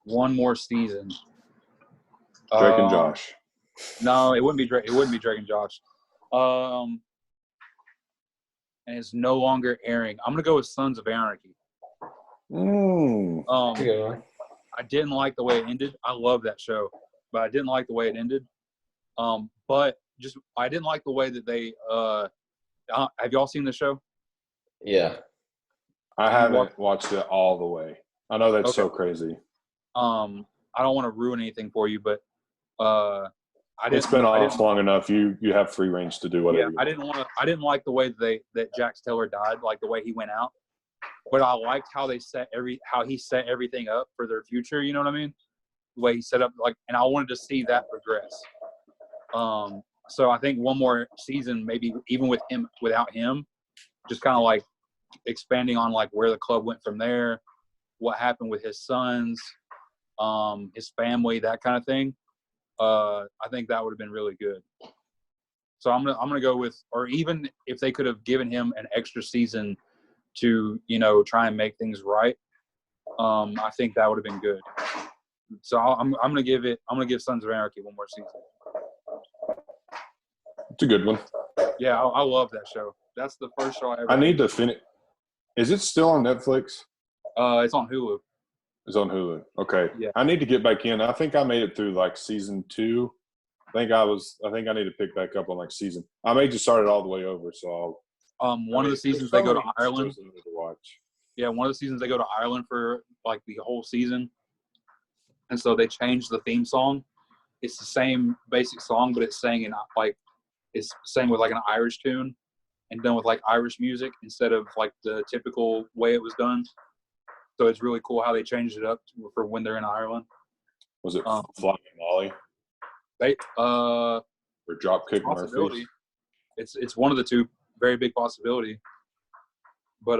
One more season. Drake and Josh. No, it wouldn't be Drake. It wouldn't be Drake and Josh. And it's no longer airing. I'm gonna go with Sons of Anarchy. I didn't like the way it ended. I love that show, but I didn't like the way it ended. But I didn't like the way that they. Have y'all seen the show? Yeah, I haven't watched it all the way. I know that's so crazy. I don't want to ruin anything for you, but it's been off long enough. You have free range to do whatever. Yeah, I didn't like the way that Jax Taylor died, like the way he went out. But I liked how he set everything up for their future. You know what I mean? The way he set up, and I wanted to see that progress. So I think one more season, maybe even without him, just kind of like expanding on like where the club went from there, what happened with his sons, his family, that kind of thing. I think that would have been really good. So I'm gonna go with, or even if they could have given him an extra season to, try and make things right, I think that would have been good. So I'm gonna give Sons of Anarchy one more season. It's a good one. Yeah, I love that show. That's the first show I ever. I need to finish. Is it still on Netflix? It's on Hulu. It's on Hulu. Okay. Yeah. I need to get back in. I think I made it through like season 2. I think I need to pick back up on like season. I may just start it all the way over. So one of the seasons they go to Ireland. To watch. Yeah, one of the seasons they go to Ireland for like the whole season, and so they changed the theme song. It's the same basic song, but it's sang in it's sang with like an Irish tune, and done with like Irish music instead of like the typical way it was done. So it's really cool how they changed it up for when they're in Ireland. Was it Flying Molly? Or Dropkick Murphys? It's one of the two. Very big possibility. But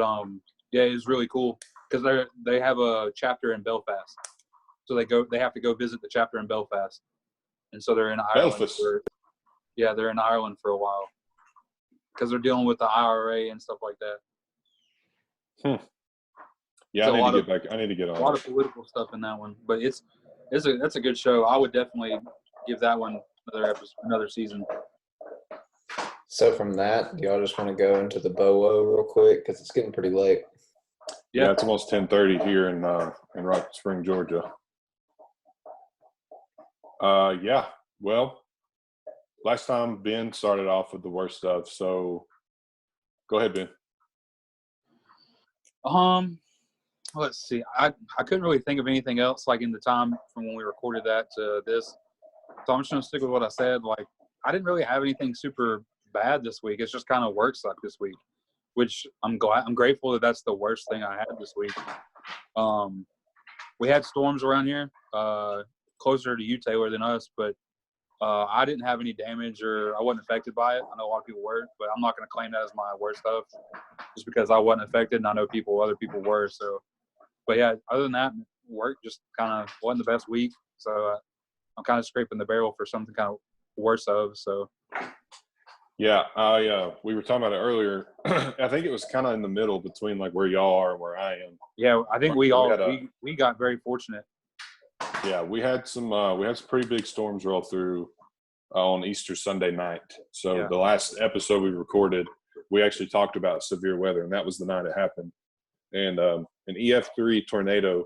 yeah, it's really cool because they have a chapter in Belfast, so they have to go visit the chapter in Belfast, and so they're in Ireland. They're in Ireland for a while because they're dealing with the IRA and stuff like that. Yeah, I need to get on. A lot of political stuff in that one, but that's a good show. I would definitely give that one another season. So from that, do y'all just want to go into the BOWO real quick because it's getting pretty late? Yeah, it's almost 10:30 here in Rock Spring, Georgia. Yeah. Well, last time Ben started off with the worst stuff, so go ahead, Ben. Let's see. I couldn't really think of anything else like in the time from when we recorded that to this. So I'm just gonna stick with what I said. Like I didn't really have anything super bad this week. It's just kind of work suck this week, which I'm grateful that that's the worst thing I had this week. We had storms around here, closer to you, Taylor, than us, but I didn't have any damage or I wasn't affected by it. I know a lot of people were, but I'm not going to claim that as my worst stuff just because I wasn't affected and I know other people were. So, but yeah, other than that, work just kind of wasn't the best week. So I'm kind of scraping the barrel for something kind of worse of. So. Yeah, we were talking about it earlier. I think it was kind of in the middle between like where y'all are and where I am. Yeah, I think we got very fortunate. Yeah, we had some pretty big storms roll through on Easter Sunday night. So The last episode we recorded, we actually talked about severe weather, and that was the night it happened. And an EF3 tornado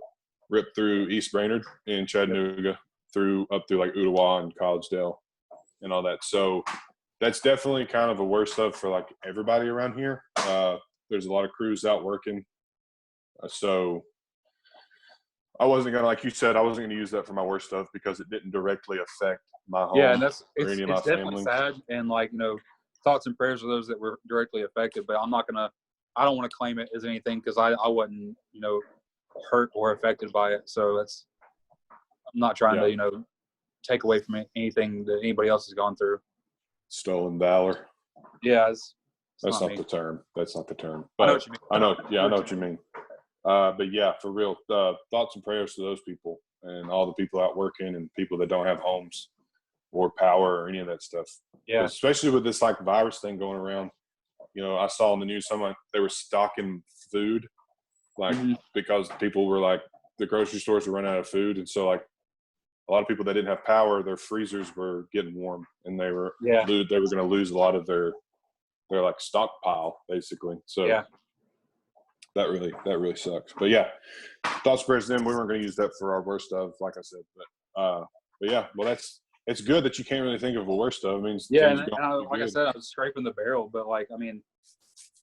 ripped through East Brainerd in Chattanooga, up through like Ottawa and Collegedale and all that. So that's definitely kind of a worse stuff for like everybody around here. There's a lot of crews out working. So I wasn't going to, like you said, I wasn't going to use that for my worst stuff because it didn't directly affect my home. Yeah, and it's definitely sad. And like, thoughts and prayers for those that were directly affected, but I don't want to claim it as anything because I wasn't, hurt or affected by it. So I'm not trying to, take away from anything that anybody else has gone through. Stolen valor. Yeah, that's not the term. That's not the term. But I know what you mean. I know what you mean. But yeah, for real, thoughts and prayers to those people and all the people out working and people that don't have homes or power or any of that stuff. Yeah. Especially with this like virus thing going around. I saw in the news they were stocking food, like because people were like the grocery stores were running out of food, and so like a lot of people that didn't have power, their freezers were getting warm, and they were going to lose a lot of their like stockpile basically. So that really sucks. But yeah, thoughts, prayers to them. We weren't going to use that for our worst stuff, like I said. But yeah, well, it's good that you can't really think of a worst stuff. It means like I said, I was scraping the barrel, but like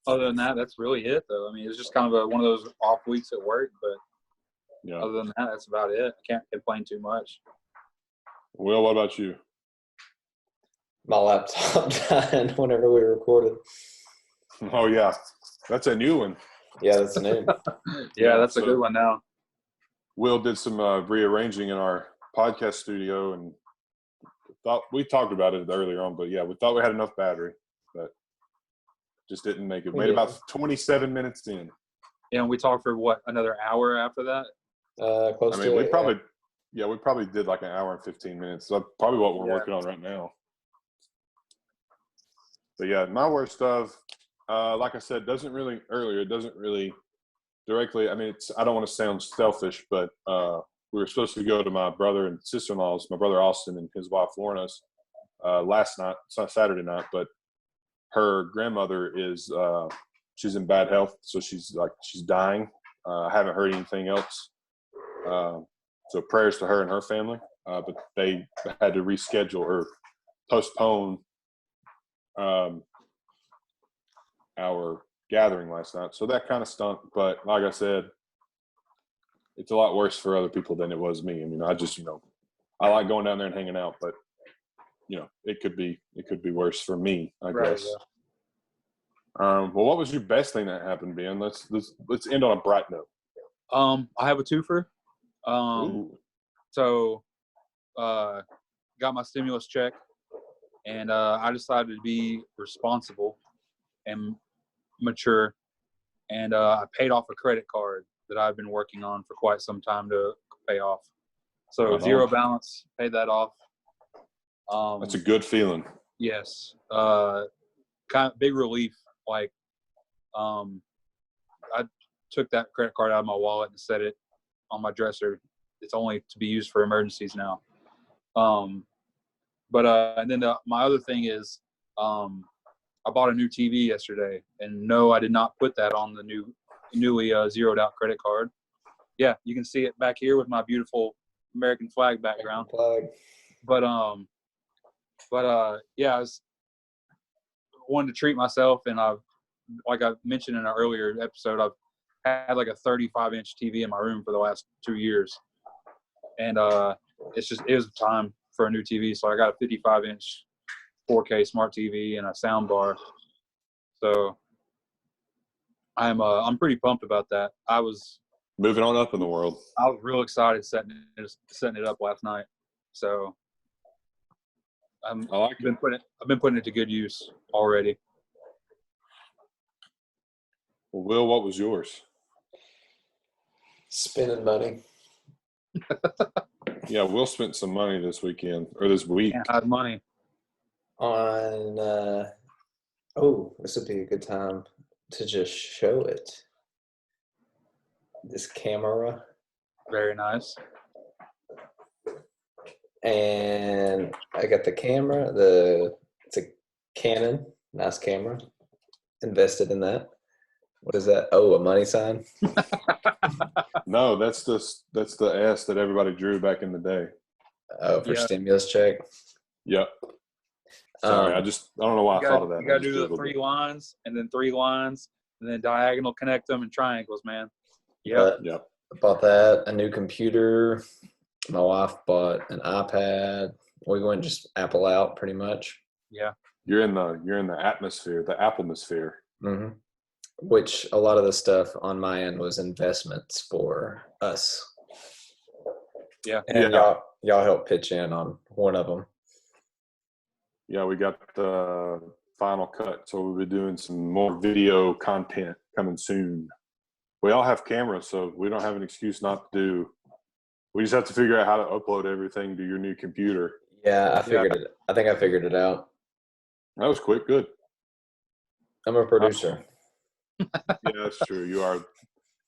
other than that, that's really it though. It's just kind of one of those off weeks at work, but Yeah. Other than that, that's about it. I can't complain too much. Will, what about you? My laptop died whenever we recorded. Oh yeah, that's a new one. Yeah, that's new. Yeah, that's a so good one now. Will did some rearranging in our podcast studio, and thought we talked about it earlier on. But yeah, we thought we had enough battery, but just didn't make it. We Made did. about 27 minutes in. Yeah, and we talked for what, another hour after that? Close I to mean, it. we probably did like an hour and 15 minutes. So that's probably what we're Yeah. working on right now. But yeah, my worst of, like I said, it doesn't really directly, I mean, I don't want to sound selfish, but we were supposed to go to my brother and sister-in-law's, my brother Austin and his wife Lorna's last night, it's not Saturday night, but her grandmother is, she's in bad health. So she's dying. I haven't heard anything else. So prayers to her and her family. But they had to reschedule or postpone our gathering last night. So that kind of stunk. But like I said, it's a lot worse for other people than it was me. I mean, I like going down there and hanging out, but it could be worse for me, I guess. Yeah. Well, what was your best thing that happened, Ben? Let's end on a bright note. I have a twofer. Ooh. So, got my stimulus check, and I decided to be responsible and mature, and I paid off a credit card that I've been working on for quite some time to pay off. So Right on. zero balance, paid that off. That's a good feeling. Yes. Kind of big relief. Like, I took that credit card out of my wallet and set it on my dresser. It's only to be used for emergencies now. And then my other thing is, I bought a new TV yesterday, and no, I did not put that on the newly zeroed out credit card. Yeah, you can see it back here with my beautiful American flag background. But yeah, I wanted to treat myself, and like I mentioned in an earlier episode, I've had like a 35-inch TV in my room for the last 2 years, and it was time for a new TV. So I got a 55-inch 4K smart TV and a sound bar. So I'm pretty pumped about that. I was moving on up in the world. I was real excited setting it up last night. So I've been putting it to good use already. Well, Will, what was yours? Spending money. Yeah, Will spent some money this weekend or this week. Can't hide money. On this would be a good time to just show it. This camera. Very nice. And I got the camera. It's a Canon, nice camera. Invested in that. What is that? Oh, a money sign. No, that's the S that everybody drew back in the day. Oh, for stimulus check. Yep. Sorry, I don't know why I thought of that. You got to do the 3 lines and then 3 lines and then diagonal connect them and triangles, man. Yep. Yep. I bought that, a new computer. My wife bought an iPad. We went just Apple out pretty much. Yeah. You're in the atmosphere, the Applemosphere. Mm-hmm. Which a lot of the stuff on my end was investments for us. Yeah. And y'all helped pitch in on one of them. Yeah, we got the final cut, so we'll be doing some more video content coming soon. We all have cameras, so we don't have an excuse not to do. We just have to figure out how to upload everything to your new computer. Yeah, I think I figured it out. That was quick. Good. I'm a producer. Yeah, that's true. You're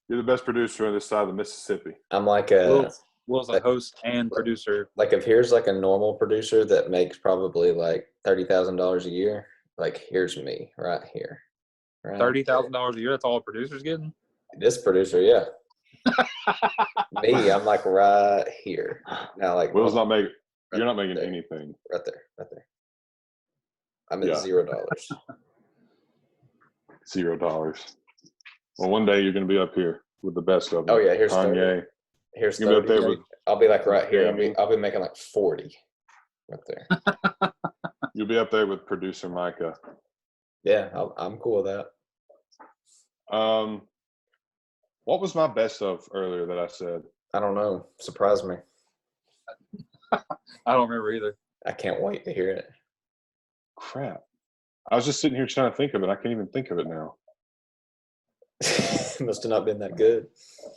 the best producer on this side of the Mississippi. I'm like Will's a host and producer. Like if here's like a normal producer that makes probably like $30,000 a year, like here's me right here. Right? $30,000 a year. That's all a producer's getting. This producer, yeah. Me, I'm like right here. Now, like Will's not making. You're not making anything. Right there. I'm at $0. $0. Well, one day you're going to be up here with the best of them. Oh yeah, here's Kanye. Here's You'll be up 30. there with I'll be like right here. gaming. I'll be making like 40 right there. You'll be up there with producer Micah. Yeah, I'm cool with that. What was my best of earlier that I said? I don't know. Surprise me. I don't remember either. I can't wait to hear it. Crap. I was just sitting here trying to think of it. I can't even think of it now. It must have not been that good.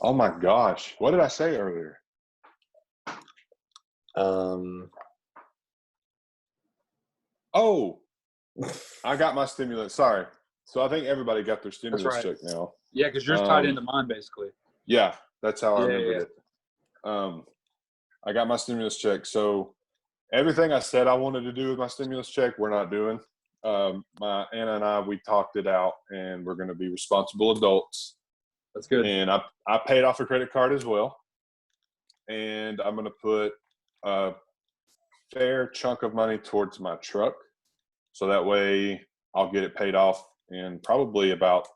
Oh my gosh. What did I say earlier? Oh, I got my stimulus. Sorry. So I think everybody got their stimulus right. check now. Yeah, because yours tied into mine basically. Yeah, that's how I remembered Yeah. it. I got my stimulus check. So everything I said I wanted to do with my stimulus check, we're not doing. My Anna and I, we talked it out, and we're going to be responsible adults. That's good. And I paid off a credit card as well. And I'm going to put a fair chunk of money towards my truck. So that way I'll get it paid off in probably about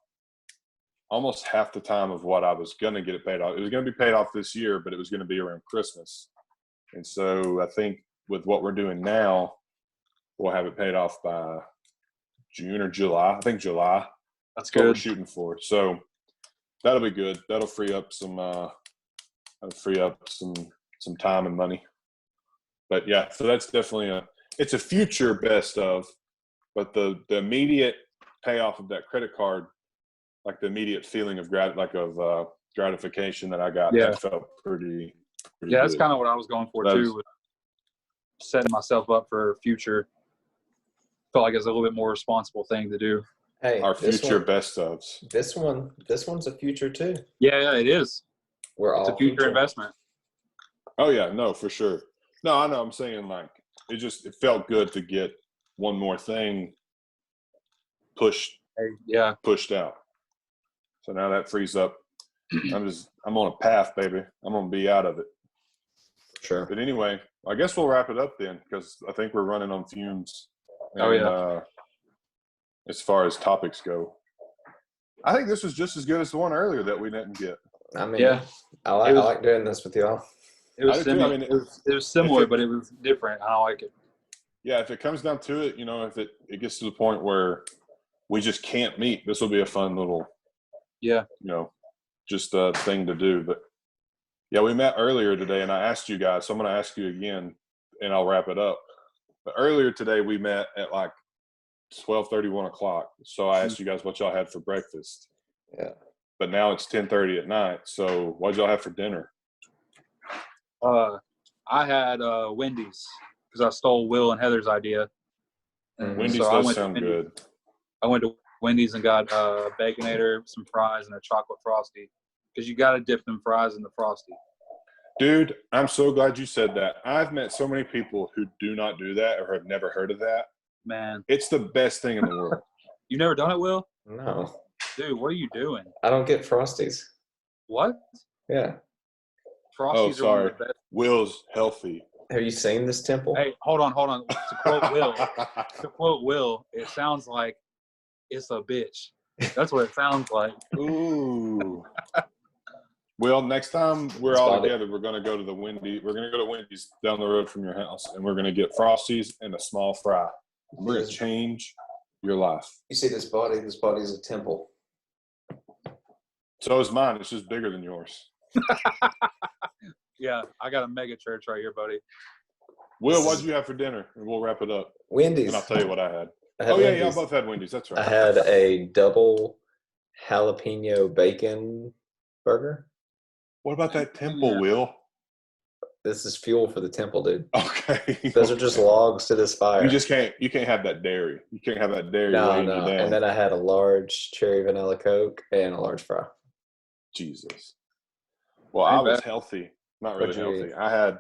almost half the time of what I was going to get it paid off. It was going to be paid off this year, but it was going to be around Christmas. And so I think with what we're doing now, we'll have it paid off by June or July. I think July. That's what we're good. shooting for. So that'll be good. That'll free up some time and money. But yeah, so that's definitely it's a future best of, but the immediate payoff of that credit card, like the immediate feeling of gratification that I got, that felt pretty yeah, that's good. kind of what I was going for too, with setting myself up for future. Felt like it's a little bit more responsible thing to do. Hey, our future best ofs. This one's a future too. Yeah, it is. It's a future investment. Oh yeah, no, for sure. No, I know. I'm saying like it felt good to get one more thing pushed out. So now that frees up. I'm on a path, baby. I'm gonna be out of it. Sure. But anyway, I guess we'll wrap it up then, because I think we're running on fumes. And, as far as topics go, I think this was just as good as the one earlier that we didn't get. I mean, yeah, I like doing this with y'all. It was similar. I mean, it was similar, but it was different. I like it. Yeah, if it comes down to it, if it gets to the point where we just can't meet, this will be a fun little, just a thing to do. But yeah, we met earlier today, and I asked you guys, so I'm going to ask you again, and I'll wrap it up. But earlier today, we met at like 12:30, 1 o'clock. So I asked you guys what y'all had for breakfast. Yeah. But now it's 10:30 at night. So what did y'all have for dinner? I had Wendy's, because I stole Will and Heather's idea. And Wendy's does sound good. I went to Wendy's and got Baconator, some fries, and a chocolate Frosty, because you got to dip them fries in the Frosty. Dude, I'm so glad you said that. I've met so many people who do not do that or have never heard of that. Man. It's the best thing in the world. You never done it, Will? No. Dude, what are you doing? I don't get Frosties. What? Yeah. Frosties are one of the best. Will's healthy. Have you seen this temple? Hey, hold on. To quote Will, it sounds like it's a bitch. That's what it sounds like. Ooh. Well, next time we're all together, we're going to go to the Wendy's. We're going to go to Wendy's down the road from your house, and we're going to get Frosties and a small fry. We're going to change your life. You see this body? This body is a temple. So is mine. It's just bigger than yours. Yeah, I got a mega church right here, buddy. Will, what did you have for dinner? And we'll wrap it up. Wendy's. And I'll tell you what I had. Wendy's. Y'all both had Wendy's. That's right. I had a double jalapeno bacon burger. What about that temple, Will? This is fuel for the temple, dude. Okay. Those are just logs to this fire. You can't have that dairy. You can't have that dairy. No. You down. And then I had a large cherry vanilla Coke and a large fry. Jesus. Well, I was healthy. Not really healthy. I had,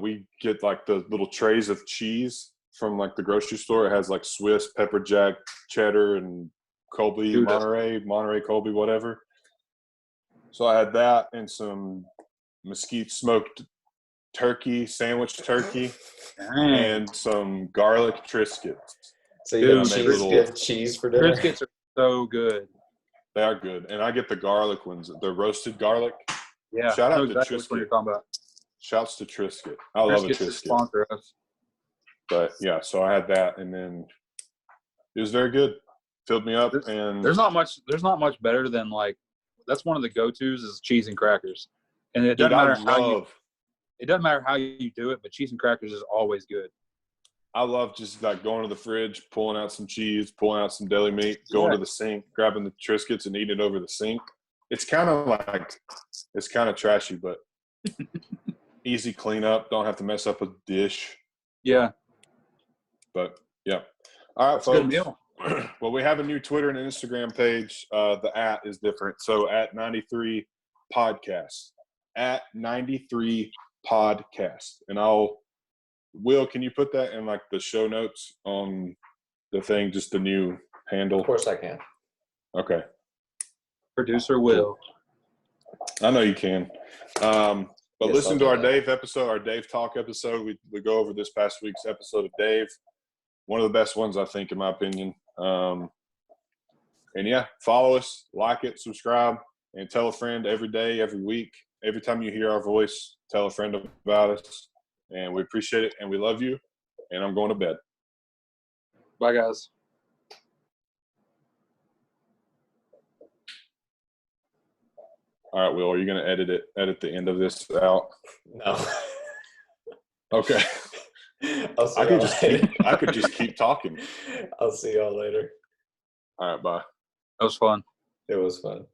we get like the little trays of cheese from like the grocery store. It has like Swiss, pepper jack, cheddar, and Colby, Monterey, Colby, whatever. So I had that and some mesquite smoked turkey, sandwich turkey, and some garlic Triscuits. So you get cheese for dinner? Triscuits are so good. They are good. And I get the garlic ones, the roasted garlic. Yeah. Shout I know out to exactly which one you're Trisket. talking about. Shouts to Trisket. I love a Triscuit's to Trisket. sponsor us. But yeah, so I had that, and then it was very good. Filled me up, and There's not much better than like that's one of the go-tos is cheese and crackers, and it dude, doesn't matter how you do it, but cheese and crackers is always good. I love just like going to the fridge, pulling out some cheese, pulling out some deli meat, going to the sink, grabbing the Triscuits, and eating it over the sink. It's kind of trashy, but easy cleanup. Don't have to mess up a dish. Yeah. But yeah. All right, It's a good folks. meal. Well, we have a new Twitter and Instagram page. The @ is different. So at 93 podcast, at 93 podcast. And Will, can you put that in like the show notes on the thing, just the new handle? Of course I can. Okay. Producer Will. I know you can. But Yes, listen I'll to do our that. Dave episode, our Dave Talk episode. We go over this past week's episode of Dave. One of the best ones, I think, in my opinion. And yeah, follow us, like it, subscribe, and tell a friend every day, every week. Every time you hear our voice, tell a friend about us. And we appreciate it, and we love you. And I'm going to bed. Bye, guys. All right, Will, are you going to edit the end of this out? No. Okay. I'll see I y'all later. could just keep talking. I'll see y'all later. All right, bye. That was fun. It was fun.